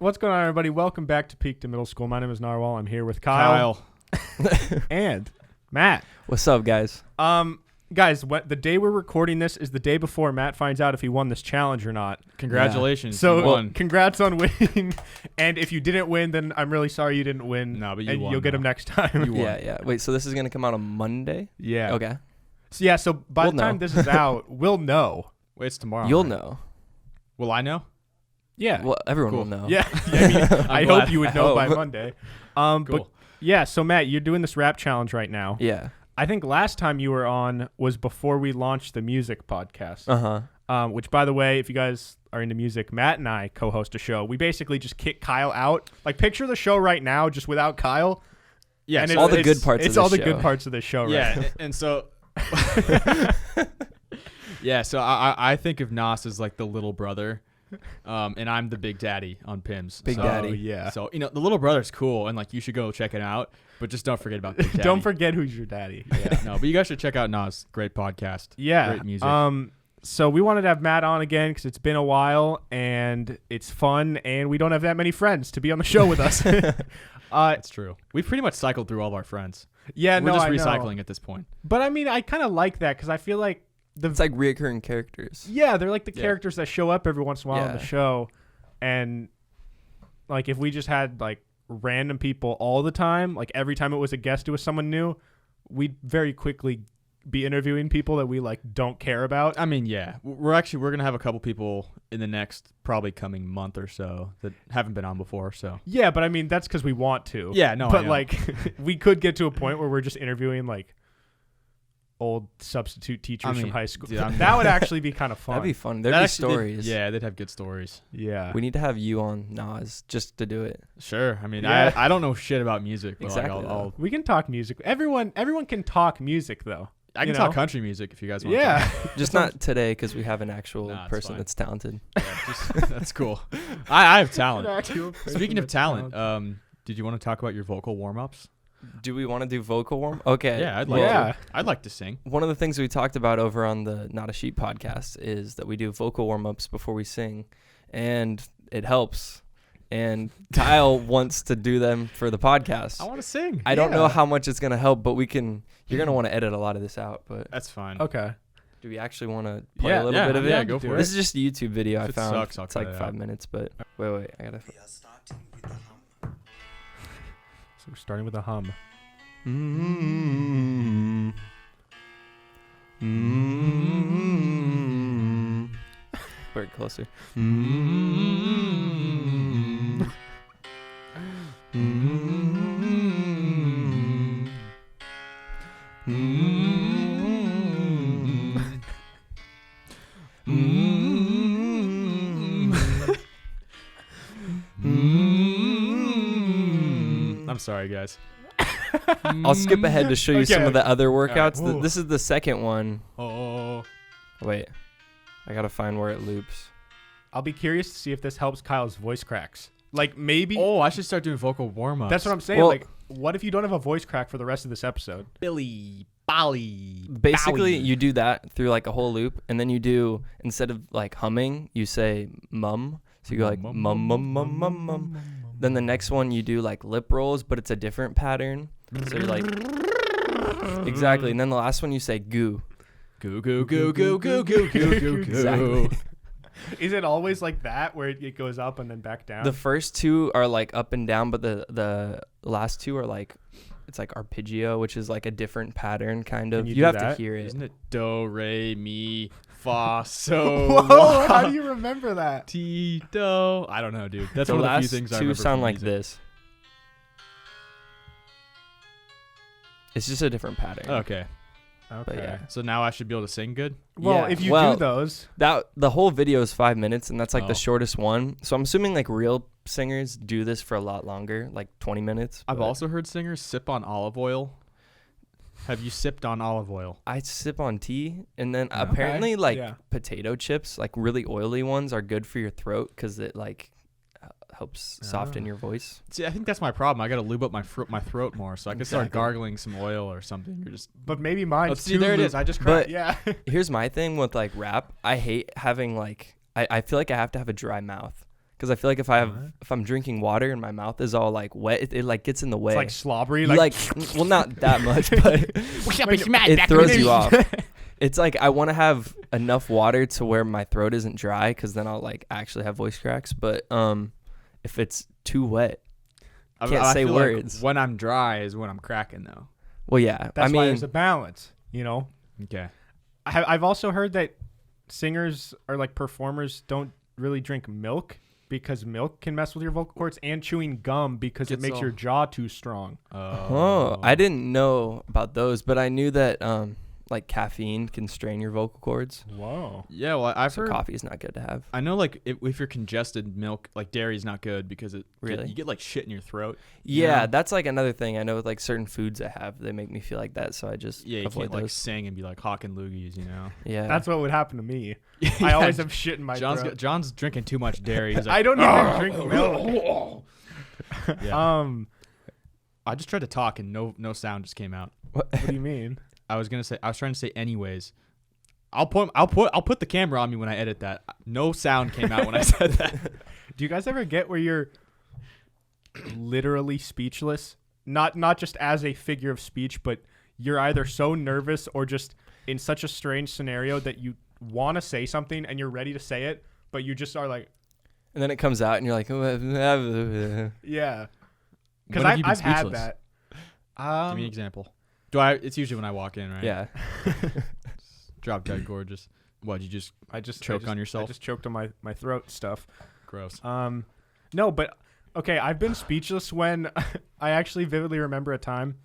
What's going on, everybody? Welcome back to Peak to Middle School. My name is Narwhal. I'm here with Kyle. And Matt. What's up, guys? Guys, the day we're recording this is the day before Matt finds out if he won this challenge or not. Congratulations. So, you won. Congrats on winning. And if you didn't win, then I'm really sorry you didn't win. No, but you and won. You'll get him next time. You won. Yeah. Wait, so this is going to come out on Monday? Yeah. Okay. So by the time this is out, we'll know. Wait, it's tomorrow. You'll right? know. Will I know? Yeah. Well, everyone Cool. will know. Yeah. I mean, I glad. hope you would know by Monday. Cool. But yeah, so Matt, you're doing this rap challenge right now. Yeah. I think last time you were on was before we launched the music podcast. Which, by the way, if you guys are into music, Matt and I co-host a show. We basically just kick Kyle out. Like, picture the show right now just without Kyle. Yeah. And all the good parts of It's the all the show. good parts of the show, right? Yeah. And so. Yeah. So I think of Nas as like the little brother. And I'm the big daddy on PIMS. Big so, daddy. Yeah. So, the little brother's cool. And like, you should go check it out. But just don't forget about Big Daddy. Don't forget who's your daddy. Yeah. No, but you guys should check out Nas. Great podcast. Yeah. Great music. So we wanted to have Matt on again because it's been a while and it's fun and we don't have that many friends to be on the show with us. That's true. We've pretty much cycled through all of our friends. Yeah, We're just I know. recycling at this point. But I mean, I kind of like that because I feel like It's like reoccurring characters. yeah, they're like the characters that show up every once in a while on the Yeah. show. And like if we just had like random people all the time, like every time it was a guest, it was someone new, we'd very quickly be interviewing people that we like don't care about. I mean, yeah, we're gonna have a couple people in the next probably coming month or so that haven't been on before. So Yeah, but I mean that's because we want to. yeah, no, But like we could get to a point where we're just interviewing like old substitute teachers from high school. dude, that would actually be kind of fun. That'd be fun. There'd be stories. they'd have good stories. Yeah. We need to have you on Nas just to do it. Sure. I mean, Yeah. I don't know shit about music. But Exactly, Like, I'll We can talk music. Everyone can talk music though. I can you talk know? country music if you guys want. Yeah. Just not today because we have an actual Nah, it's person fine. that's talented. That's cool. I have talent. Actual person Speaking of that's talent, talented. did you want to talk about your vocal warm ups? Do we want to do vocal warm? Okay. Yeah, I'd like Yeah. to. I'd like to sing. One of the things we talked about over on the Not a Sheep podcast is that we do vocal warm-ups before we sing, and it helps. And Kyle wants to do them for the podcast. I want to sing. I don't know Yeah. how much it's going to help, but we can. You're going to want to edit a lot of this out, but That's fine. Okay. do we actually want to play Yeah, a little bit of it? Yeah, go for This it. is just a YouTube video If I it found. sucks, I'll it's cut like it 5 out. minutes, but wait, I got to. We are starting with the hum. So we're starting with a hum. Mm-hmm. Mm-hmm. Very closer. Mm-hmm. Mm-hmm. Mm-hmm. Mm-hmm. I'm sorry, guys. I'll skip ahead to show you some Okay. of the other right. workouts. Ooh. This is the second one. Oh. Wait, I gotta find where it loops. I'll be curious to see if this helps Kyle's voice cracks. Like maybe Oh, I should start doing vocal warm ups. that's what I'm saying. Well- like, what if you don't have a voice crack for the rest of this episode? Billy Bally. Basically, you do that through like a whole loop, and then you do, instead of like humming, you say mum. So you go like mum mum mum mum mum. Then the next one you do like lip rolls, but it's a different pattern. So you're like exactly. And then the last one you say goo. Goo goo goo goo goo goo goo goo Exactly. goo. Is it always like that where it goes up and then back down? The first two are like up and down, but the last two are like, it's like arpeggio, which is like a different pattern kind of. Can you You do have that? to hear it. Isn't it do re mi fa so Whoa, la, how do you remember that? ti do? I don't know, dude. That's The one of the few last things I two remember sound from like music. this. It's just a different pattern. Okay, Okay. yeah. so now I should be able to sing good. Well, Yeah, if you well, do those, That the whole video is 5 minutes, and that's like Oh. the shortest one. So I'm assuming like real singers do this for a lot longer, like 20 minutes. I've but also heard singers sip on olive oil. Have you sipped on olive oil? I sip on tea, and then Okay. apparently like Yeah. potato chips, like really oily ones, are good for your throat because it like helps soften your voice. See, I think that's my problem. I got to lube up my throat more, so I can start Exactly. gargling some oil or something. You're just but maybe mine's let's see. too There it loose. is. I just But- cracked. Yeah. Here's my thing with like rap. I hate having like I feel like I have to have a dry mouth Because I feel like if I'm drinking water and my mouth is all like wet, it like gets in the way. It's like slobbery. You like well, not that much, but it throws you off. It's like I want to have enough water to where my throat isn't dry, because then I'll like actually have voice cracks. But if it's too wet, I can't say feel words. Like when I'm dry is when I'm cracking though. Well, yeah. That's why there's a balance, you know? Okay. I've also heard that singers or like performers don't really drink milk because milk can mess with your vocal cords, and chewing gum because it makes your jaw too strong. Oh, I didn't know about those, but I knew that like caffeine can strain your vocal cords. Whoa. Yeah, well, I've heard coffee is not good to have. I know, like if you're congested, milk, like dairy is not good because Really? you get like shit in your throat. Yeah, that's like another thing. I know with like certain foods I have, they make me feel like that, so I just you avoid can't those. like sing and be like hawking loogies, you know. Yeah, That's what would happen to me. I always have shit in my throat. John's drinking too much dairy. He's like, I don't even drink milk. Yeah. I just tried to talk and no sound just came out. What do you mean? I was trying to say anyways. I'll put the camera on me when I edit that. No sound came out when I said that. Do you guys ever get where you're literally speechless? Not just as a figure of speech, but you're either so nervous or just in such a strange scenario that you want to say something and you're ready to say it, but you just are like, and then it comes out and you're like, yeah. Because When have you been I've had speechless? that. Give me an example. It's usually when I walk in, right? yeah. Drop dead gorgeous. What, you just choke on yourself? I just choked on my throat stuff. Gross. No, but okay, I've been speechless when I actually vividly remember a time.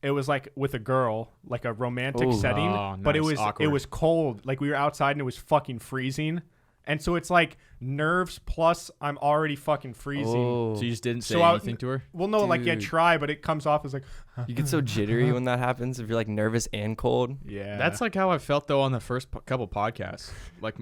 It was like with a girl, like a romantic setting, but it was awkward. it was cold. Like we were outside and it was fucking freezing. And so it's like nerves plus I'm already fucking freezing. Oh. So you just didn't say anything to her? Well, no, like Dude. try, but it comes off as like You get so jittery when that happens. If you're like nervous and cold. yeah. That's like how I felt though on the first couple podcasts. Like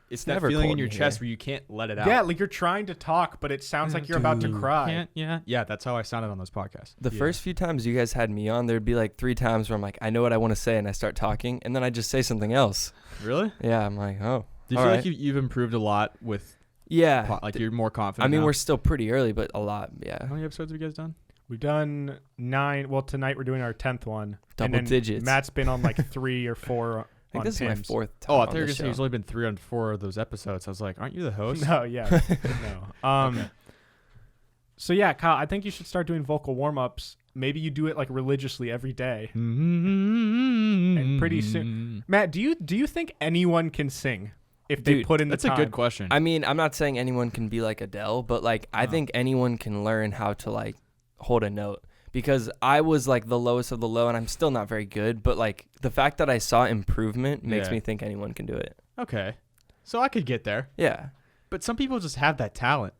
it's that never feeling in cold your in chest here. where you can't let it out. yeah, like you're trying to talk, but it sounds like you're about to cry. Yeah, that's how I sounded on those podcasts. The first few times you guys had me on, there'd be like 3 times where I'm like, I know what I want to say, and I start talking, and then I just say something else. Really? Yeah, I'm like, oh. Do you feel like you've improved a lot with Yeah. like you're more confident? I mean, now? we're still pretty early, but a lot. Yeah. How many episodes have you guys done? We've done 9. Well, tonight we're doing our 10th one. Double and then digits. Matt's been on like 3 or 4 I think on this is my PIMS. 4th time. Oh, I on thought you were this saying show. there's only been 3 on 4 of those episodes. I was like, aren't you the host? No, yeah. No. Okay. So yeah, Kyle, I think you should start doing vocal warm-ups. Maybe you do it like religiously every day. And And pretty soon. Matt, do you think anyone can sing if they Dude, put in the That's time? a good question. I mean, I'm not saying anyone can be like Adele, but like I think anyone can learn how to like hold a note, because I was like the lowest of the low and I'm still not very good, but like the fact that I saw improvement makes Yeah. me think anyone can do it. Okay. So I could get there. Yeah. But some people just have that talent.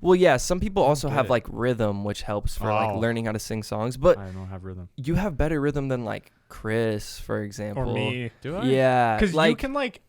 Well, yeah, some people also get have it. like rhythm, which helps for like Oh. learning how to sing songs, but I don't have rhythm. you have better rhythm than like Chris, for example. Or me. Do I? Yeah. Because like you can like,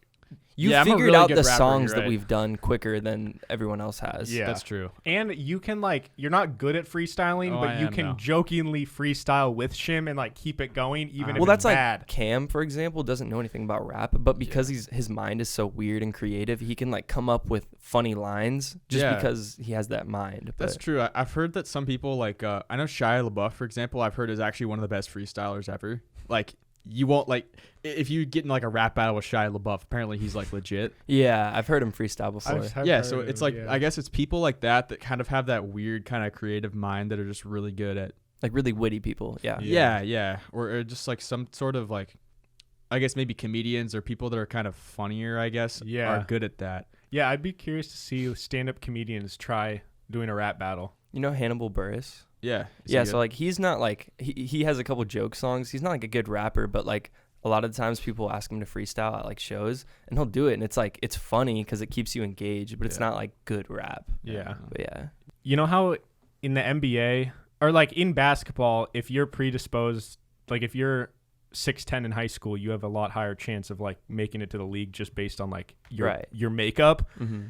you Yeah, I'm a figured really out good the rapper, songs you're that right. we've done quicker than everyone else has. Yeah. That's true. and you can like, you're not good at freestyling, Oh, but I you am can now. jokingly freestyle with Shim and like keep it going even if Well, it's that's like bad. Cam, for example, doesn't know anything about rap, but because his mind is so weird and creative, he can like come up with funny lines just Yeah. because he has that mind. That's But true. I've heard that some people like I know Shia LaBeouf, for example, I've heard is actually one of the best freestylers ever. Like you won't like if you get in like a rap battle with Shia LaBeouf, apparently he's like legit. yeah, I've heard him freestyle before. I've Yeah, heard so of it's it, like yeah. I guess it's people like that kind of have that weird kind of creative mind that are just really good at Like really witty people. Yeah. yeah, or just like some sort of like I guess maybe comedians or people that are kind of funnier, I guess, Yeah. are good at that. Yeah, I'd be curious to see stand-up comedians try doing a rap battle. You know Hannibal Buress? Yeah. Is he Yeah, good? so like he's not like he has a couple joke songs. He's not like a good rapper, but like a lot of times people ask him to freestyle at like shows and he'll do it, and it's like it's funny because it keeps you engaged, but it's Yeah. not like good rap. Yeah. But yeah. You know how in the NBA or like in basketball, if you're predisposed, like if you're 6'10" in high school, you have a lot higher chance of like making it to the league just based on like Right. your makeup. Mm-hmm.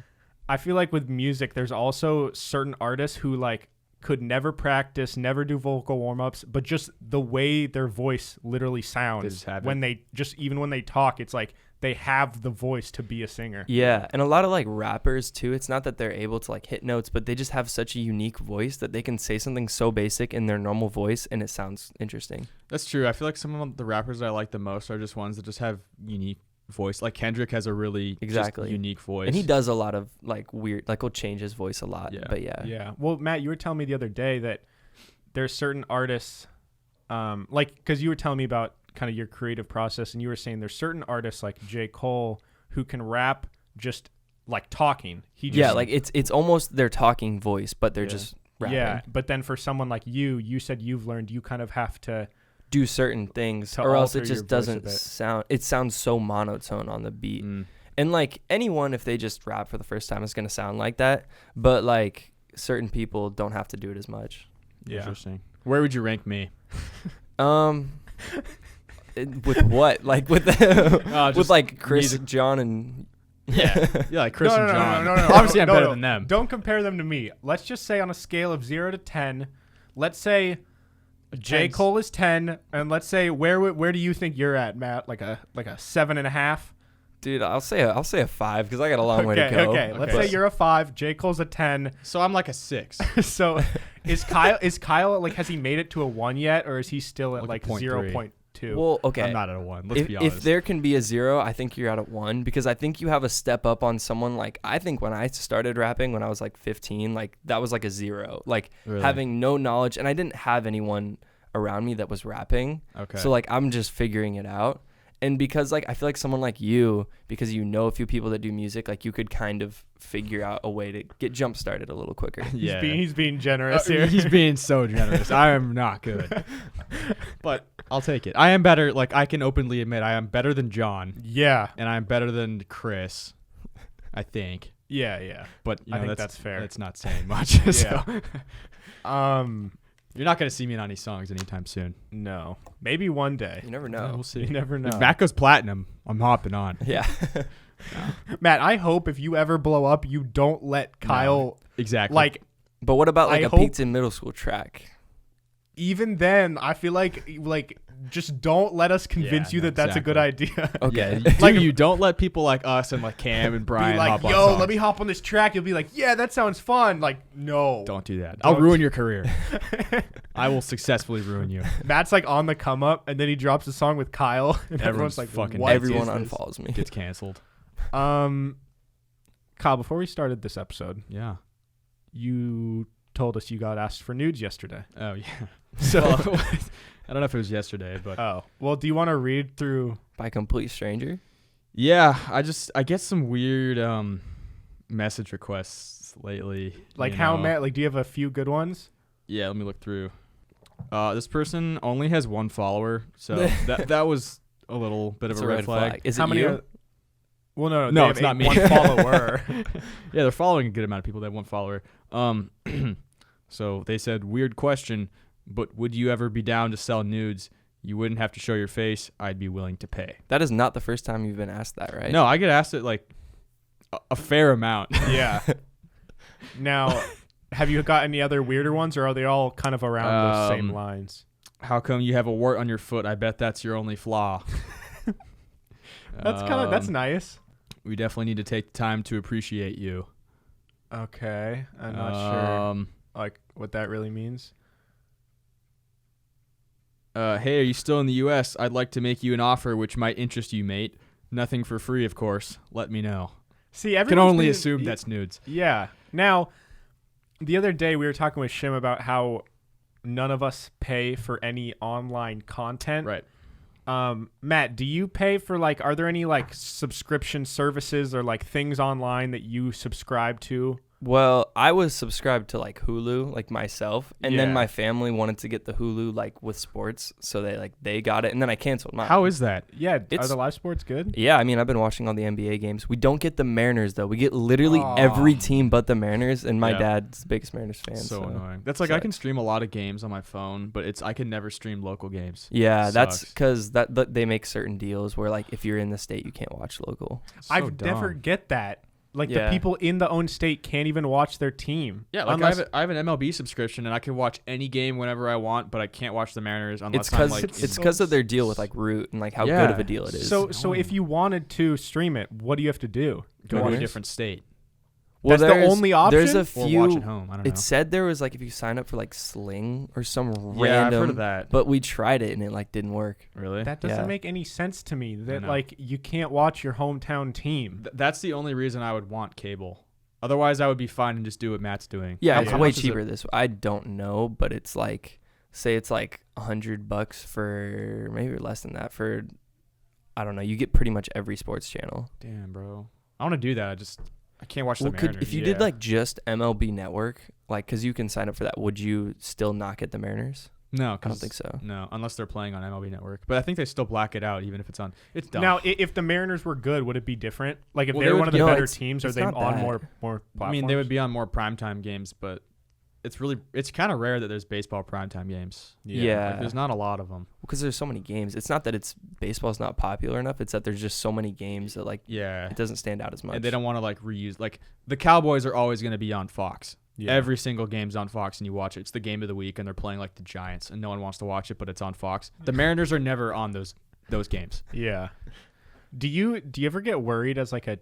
I feel like with music, there's also certain artists who like could never practice, never do vocal warm-ups, but just the way their voice literally sounds when they talk, it's like they have the voice to be a singer. Yeah, and a lot of like rappers too, it's not that they're able to like hit notes, but they just have such a unique voice that they can say something so basic in their normal voice and it sounds interesting. That's true. I feel like some of the rappers that I like the most are just ones that just have unique voice. Like Kendrick has a really just unique voice. And he does a lot of like weird, like he'll change his voice a lot. Yeah. But yeah. Yeah. Well, Matt, you were telling me the other day that there's certain artists, like, because you were telling me about kind of your creative process, and you were saying there's certain artists like J. Cole who can rap just like talking. Like it's almost their talking voice, but they're just rapping. Yeah. But then for someone like you said you've learned you kind of have to do certain things or else it just doesn't sound, it sounds so monotone on the beat. And like anyone, if they just rap for the first time, is going to sound like that, but like certain people don't have to do it as much. Yeah. Interesting. Where would you rank me? With what? Like with with like Chris, John, and yeah, like Chris and John. No. Obviously, I'm better than them. Don't compare them to me. Let's just say on a scale of 0 to 10, let's say J. Cole is 10, and let's say where do you think you're at, Matt? Like a 7.5. Dude, I'll say a 5 because I got a long way to go. Okay. Let's say you're a 5. J. Cole's a 10. So I'm like a 6. So is Kyle like, has he made it to a 1 yet, or is he still at like 0.2? Well, okay. I'm not at a 1. Let's be honest. If there can be a 0, I think you're at a 1 because I think you have a step up on someone. Like I think when I started rapping when I was like 15, like that was like a 0. Like having no knowledge, and I didn't have anyone around me that was rapping. Okay. So like I'm just figuring it out. And because like I feel like someone like you, because you know a few people that do music, like you could kind of figure out a way to get jump started a little quicker. Yeah. He's being generous here. He's being so generous. I am not good. But I'll take it. I am better. Like I can openly admit I am better than John. Yeah. And I'm better than Chris, I think. Yeah. But I think that's fair. That's not saying much. Yeah. You're not going to see me in any songs anytime soon. No. Maybe one day. You never know. Yeah, we'll see. You never know. If Matt goes platinum, I'm hopping on. Yeah. Matt, I hope if you ever blow up, you don't let Kyle. Exactly. Like. But what about like a Peaks in Middle School track? Even then, I feel like just don't let us convince you that that's a good idea. Okay. Yeah, like you don't let people like us and like Cam and Brian be like, hop on yo, songs. let me hop on this track. You'll be like, yeah, that sounds fun. Like, no. Don't do that. I'll ruin your career. I will successcusly ruin you. Matt's like on the come up, and then he drops a song with Kyle, and everyone's like, fucking what everyone is this? unfollows me. Gets canceled. Kyle, before we started this episode, you told us you got asked for nudes yesterday. Oh yeah. So I don't know if it was yesterday, but well, do you want to read through by a complete stranger? Yeah, I get some weird message requests lately. Like how Matt? Like, do you have a few good ones? Yeah, let me look through. This person only has 1 follower, so that was a little bit of a red flag. Is how it many? you? Well, no, no, it's not me. 1 follower. Yeah, they're following a good amount of people. They have 1 follower. So they said, weird question, but would you ever be down to sell nudes? You wouldn't have to show your face. I'd be willing to pay. That is not the first time you've been asked that, right? No, I get asked it like a fair amount. Yeah. Now, have you got any other weirder ones, or are they all kind of around those same lines? How come you have a wart on your foot? I bet that's your only flaw. That's nice. We definitely need to take the time to appreciate you. Okay. I'm not sure like what that really means. Hey, are you still in the U.S.? I'd like to make you an offer which might interest you, mate. Nothing for free, of course. Let me know. See, can only assume that's nudes. Yeah. Now, the other day we were talking with Shim about how none of us pay for any online content. Right. Matt, do you pay for are there any subscription services or things online that you subscribe to? Well, I was subscribed to Hulu, myself, and then my family wanted to get the Hulu with sports, so they got it, and then I canceled mine. How is that? Yeah, are the live sports good? Yeah, I mean, I've been watching all the NBA games. We don't get the Mariners though. We get literally every team but the Mariners, and my dad's the biggest Mariners fan. So annoying. That's I can stream a lot of games on my phone, but I can never stream local games. Yeah, that's because they make certain deals where if you're in the state, you can't watch local. I never get that. Like Yeah. the people in the own state can't even watch their team. Yeah, like unless I have an MLB subscription and I can watch any game whenever I want, but I can't watch the Mariners unless It's I'm because like it's because of their deal with like Root and like how good of a deal it is. so if you wanted to stream it, what do you have to do? go to a Mariners? different state That's the only option? There's a or few. watch at home. I don't know. It said there was like if you sign up for like Sling or some Yeah, I've random. heard of that. But we tried it and it like didn't work. Really? That doesn't Yeah. make any sense to me. That know. like you can't watch your hometown team. That's the only reason I would want cable. Otherwise, I would be fine and just do what Matt's doing. Yeah, How- it's how way much is it? cheaper this. I don't know, but it's like say it's like $100 for maybe less than that for. I don't know. You get pretty much every sports channel. Damn, bro. I want to do that. I can't watch the Well, Mariners. if you did like just MLB Network, like because you can sign up for that, would you still not get the Mariners? No, I don't think so. No, unless they're playing on MLB Network. But I think they still black it out even if it's on. It's dumb. Now, if the Mariners were good, would it be different? Like if Well, they they were would one of the be- No, better it's- teams, are it's they not on bad. more platforms? I mean, they would be on more primetime games, but it's kind of rare that there's baseball primetime games. Yeah. Like, there's not a lot of them. Because there's so many games. It's not that baseball's not popular enough. It's that there's just so many games that like Yeah. it doesn't stand out as much. And they don't want to like reuse. Like the Cowboys are always going to be on Fox. Yeah. Every single game's on Fox, and you watch it. It's the game of the week, and they're playing like the Giants, and no one wants to watch it, but it's on Fox. The Mariners are never on those games. Yeah. Do you ever get worried as like a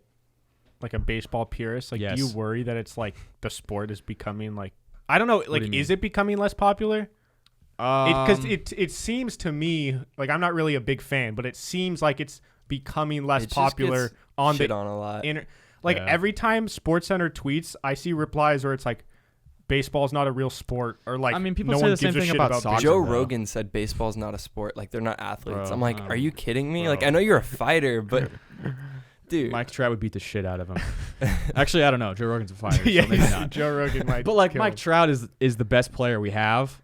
baseball purist? Like, Yes. do you worry that it's like the sport is becoming like, I don't know, do like you is mean? it becoming less popular? Because Um, it seems to me like I'm not really a big fan, but it seems like it's becoming less It just popular gets on shit the on a lot. like Yeah. every time SportsCenter tweets, I see replies where it's like baseball's not a real sport, or like I mean, people no say one the same gives a thing shit about about soccer. baseball. Joe though. Rogan said baseball's not a sport. Like they're not athletes. Bro, I'm like, oh, are you kidding me? bro. Like I know you're a fighter, but dude, Mike Trout would beat the shit out of him. Actually, I don't know. Joe Rogan's a fighter, Yeah, so maybe not. Joe Rogan might. But like kill Mike him. Trout is the best player we have.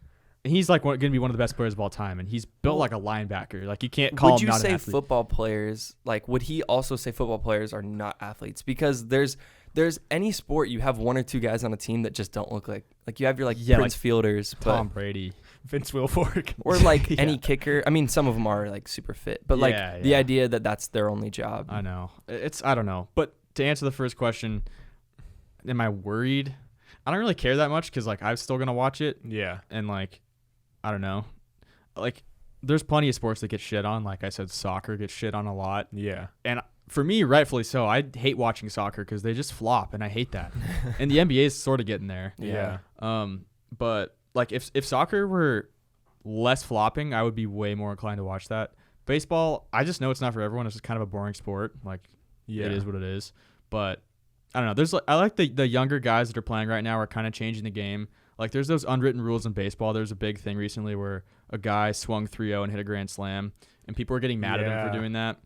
And he's like going to be one of the best players of all time, and he's built like a linebacker. Like you can't call would him you not say an athlete. football players like would he also say football players are not athletes? Because there's any sport you have one or two guys on a team that just don't look like you have your like Yeah, Prince like Fielders, Tom but Brady. Vince Wilfork. or like Yeah. any kicker. I mean, some of them are like super fit, but like Yeah, the yeah. idea that that's their only job. I know. I don't know. But to answer the first question, am I worried? I don't really care that much because like I'm still gonna watch it, Yeah. and like I don't know, like there's plenty of sports that get shit on. Like I said, soccer gets shit on a lot, Yeah. and for me, rightfully so. I hate watching soccer because they just flop, and I hate that. And the NBA is sort of getting there. Yeah. But like if soccer were less flopping, I would be way more inclined to watch that. Baseball, I just know it's not for everyone. It's just kind of a boring sport. Like Yeah. it is what it is. But I don't know. I like the younger guys that are playing right now are kind of changing the game. Like there's those unwritten rules in baseball. There's a big thing recently where a guy swung 3-0 and hit a grand slam, and people were getting mad at him Yeah. for doing that.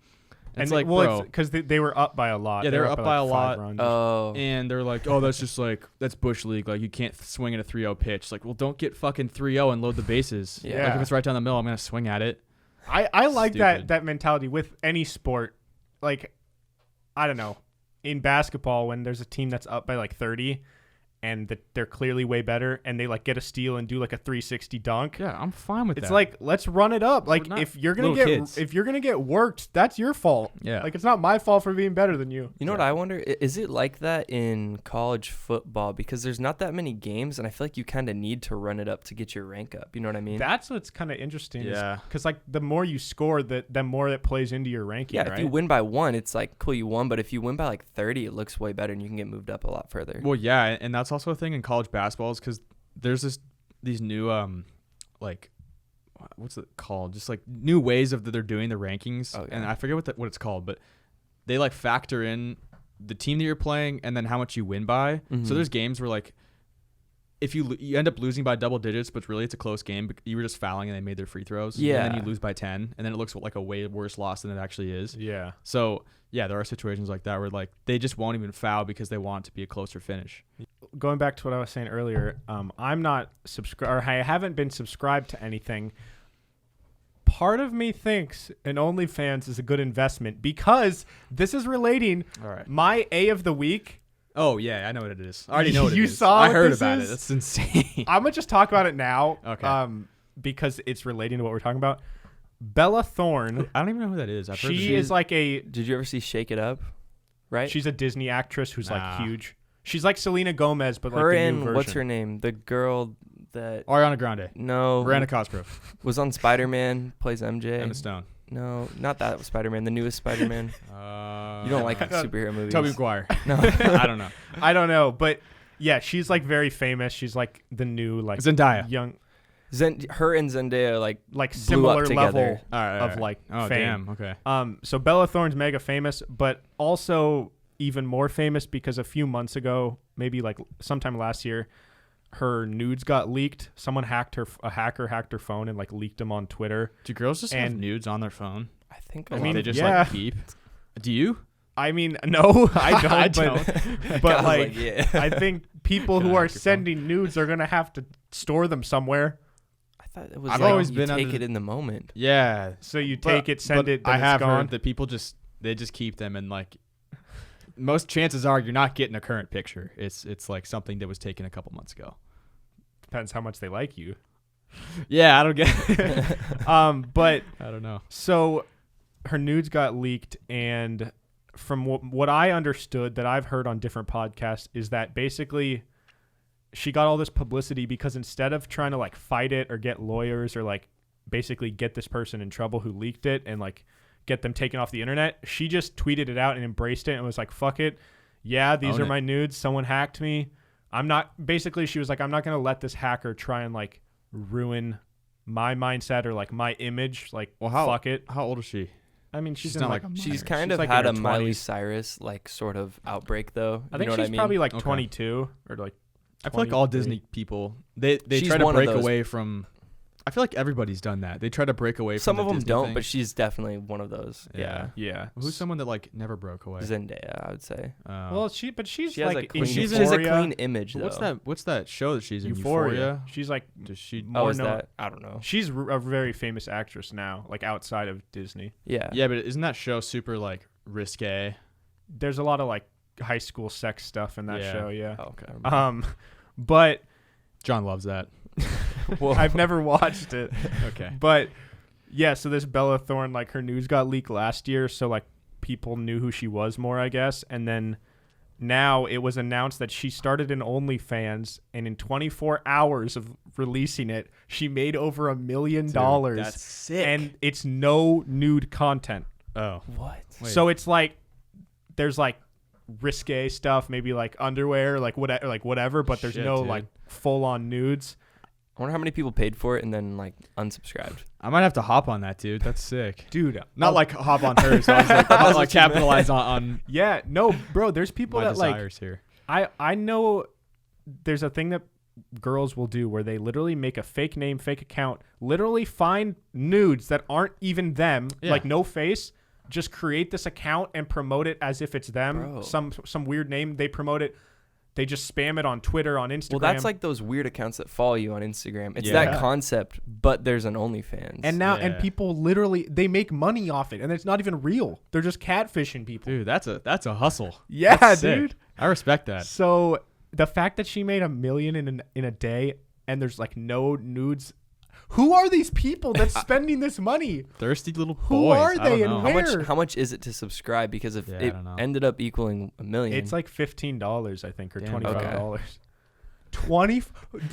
And it's And like, bro, because they were up by a lot. Yeah, they were up by a like lot. 5 runs. Oh, and they're like, oh, that's just like that's bush league. Like you can't swing at a 3-0 pitch. Like, well, don't get fucking 3-0 and load the bases. Yeah. Like if it's right down the middle, I'm gonna swing at it. I like Stupid. that mentality with any sport. Like, I don't know, in basketball when there's a team that's up by like 30 and that they're clearly way better and they like get a steal and do like a 360 dunk. Yeah, I'm fine with It's that. like, let's run it up. Like not if you're gonna little get kids. if you're gonna get worked, that's your fault. Yeah. Like it's not my fault for being better than you. you know what I wonder? Is it like that in college football? Because there's not that many games, and I feel like you kind of need to run it up to get your rank up. You know what I mean? That's what's kind of interesting. Yeah. Because like the more you score, the more that plays into your ranking. yeah, right? if you win by 1, it's like cool, you won. But if you win by like 30, it looks way better, and you can get moved up a lot further. well, yeah, and that's also a thing in college basketball is because there's these new like what's it called? Just like new ways of that they're doing the rankings, Oh, yeah. and I forget what it's called, but they like factor in the team that you're playing and then how much you win by. Mhm. So there's games where like if you end up losing by double digits, but really it's a close game, but you were just fouling and they made their free throws. And Yeah. then you lose by 10, and then it looks like a way worse loss than it actually is. Yeah. So yeah, there are situations like that where like they just won't even foul because they want it to be a closer finish. Going back to what I was saying earlier, I'm not subscribed, or I haven't been subscribed to anything. Part of me thinks an OnlyFans is a good investment because this is relating All right. my A of the week. Oh yeah, I know what it is. I already know what it You is. saw I what heard this about is? it. That's insane. I'm gonna just talk about it now. Okay. Because it's relating to what we're talking about. Bella Thorne. I don't even know who that is. I've heard She of is like a Did you ever see Shake It Up? right? She's a Disney actress who's Nah. like huge. She's like Selena Gomez, but her like the new and version. what's her name? The girl that Ariana Grande. no Miranda Cosgrove. was on Spider-Man, plays MJ. Emma Stone. No, not that Spider-Man. The newest Spider-Man. You don't like superhero movies. Tobey Maguire. No. I don't know. I don't know, but yeah, she's like very famous. She's like the new like Zendaya. young, Her and Zendaya like blew up similar together. level All right, of like oh fame. damn. Okay. So Bella Thorne's mega famous, but also even more famous because a few months ago, maybe like sometime last year, her nudes got leaked. Someone a hacker hacked her phone and like leaked them on Twitter. Do girls just have And- nudes on their phone? I think. I a mean, lot They of just yeah. like keep. Do you? I mean, no, I don't. I but don't. but I was like, yeah. I think people Can I who are hack your phone? sending nudes are gonna have to store them somewhere. I thought it was I've like always you been take under it in the moment. Yeah. So you take it, send it. Then I have it's gone. heard that people just keep them, and like most chances are you're not getting a current picture. It's like something that was taken a couple months ago. Depends how much they like you. Yeah, I don't get. But I don't know. so her nudes got leaked, and from what I understood that I've heard on different podcasts is that basically she got all this publicity because instead of trying to like fight it or get lawyers or like basically get this person in trouble who leaked it and like get them taken off the internet, she just tweeted it out and embraced it and was like, fuck it. Yeah, these Own are it. my nudes. Someone hacked me. She was like, I'm not going to let this hacker try and like ruin my mindset or like my image. Like, Well, fuck it. How old is she? I mean, she's She's in not like like a She's minor. kind She's of like had in a her Miley 20s. Cyrus like sort of outbreak though. I You think know she's what I mean? probably like Okay. 22 or like I feel like all 23. Disney people they She's try to one of break those. away from. I feel like everybody's done that. They try to break away from. Some the of them Disney don't, thing. but she's definitely one of those. Yeah. Yeah. Who's someone that like never broke away? Zendaya, I would say. Well, she's She has like a clean. in she's She has a Euphoria. clean image though. What's that show that she's in? Euphoria. She's like Does she? Oh, more is known. that? I don't know. She's a very famous actress now, like outside of Disney. Yeah. Yeah, but isn't that show super like risque? There's a lot of like high school sex stuff in that Yeah. show. Yeah. Oh, okay. But John loves that. Whoa. I've never watched it. Okay. But yeah, so this Bella Thorne, like her news got leaked last year, so like people knew who she was more, I guess. And then now it was announced that she started an OnlyFans, and in 24 hours of releasing it, she made over $1 million. That's sick. And it's no nude content. Oh. What? Wait. So it's like there's like risque stuff, maybe like underwear, like whatever, but there's Shit, no dude. like full on nudes. I wonder how many people paid for it and then like unsubscribed. I might have to hop on that, dude. That's sick. Dude, Not like hop on hers. So I was like, not like capitalize on yeah, no, bro, there's people my that like desires here. I know there's a thing that girls will do where they literally make a fake name, fake account, literally find nudes that aren't even them, Yeah. like no face, just create this account and promote it as if it's them. Bro. Some weird name, they promote it. They just spam it on Twitter, on Instagram. Well, that's like those weird accounts that follow you on Instagram. It's Yeah. that concept, but there's an OnlyFans. and now Yeah. and people literally they make money off it, and it's not even real. They're just catfishing people. Dude, that's a hustle. Yeah, That's sick. dude. I respect that. So the fact that she made $1 million in a day and there's like no nudes, who are these people that's spending this money? Thirsty little boys. Who are I don't they and know. where? how much is it to subscribe? Because if Yeah, I it don't know. ended up equaling $1 million, It's like $15, I think, or Damn, $25. 20,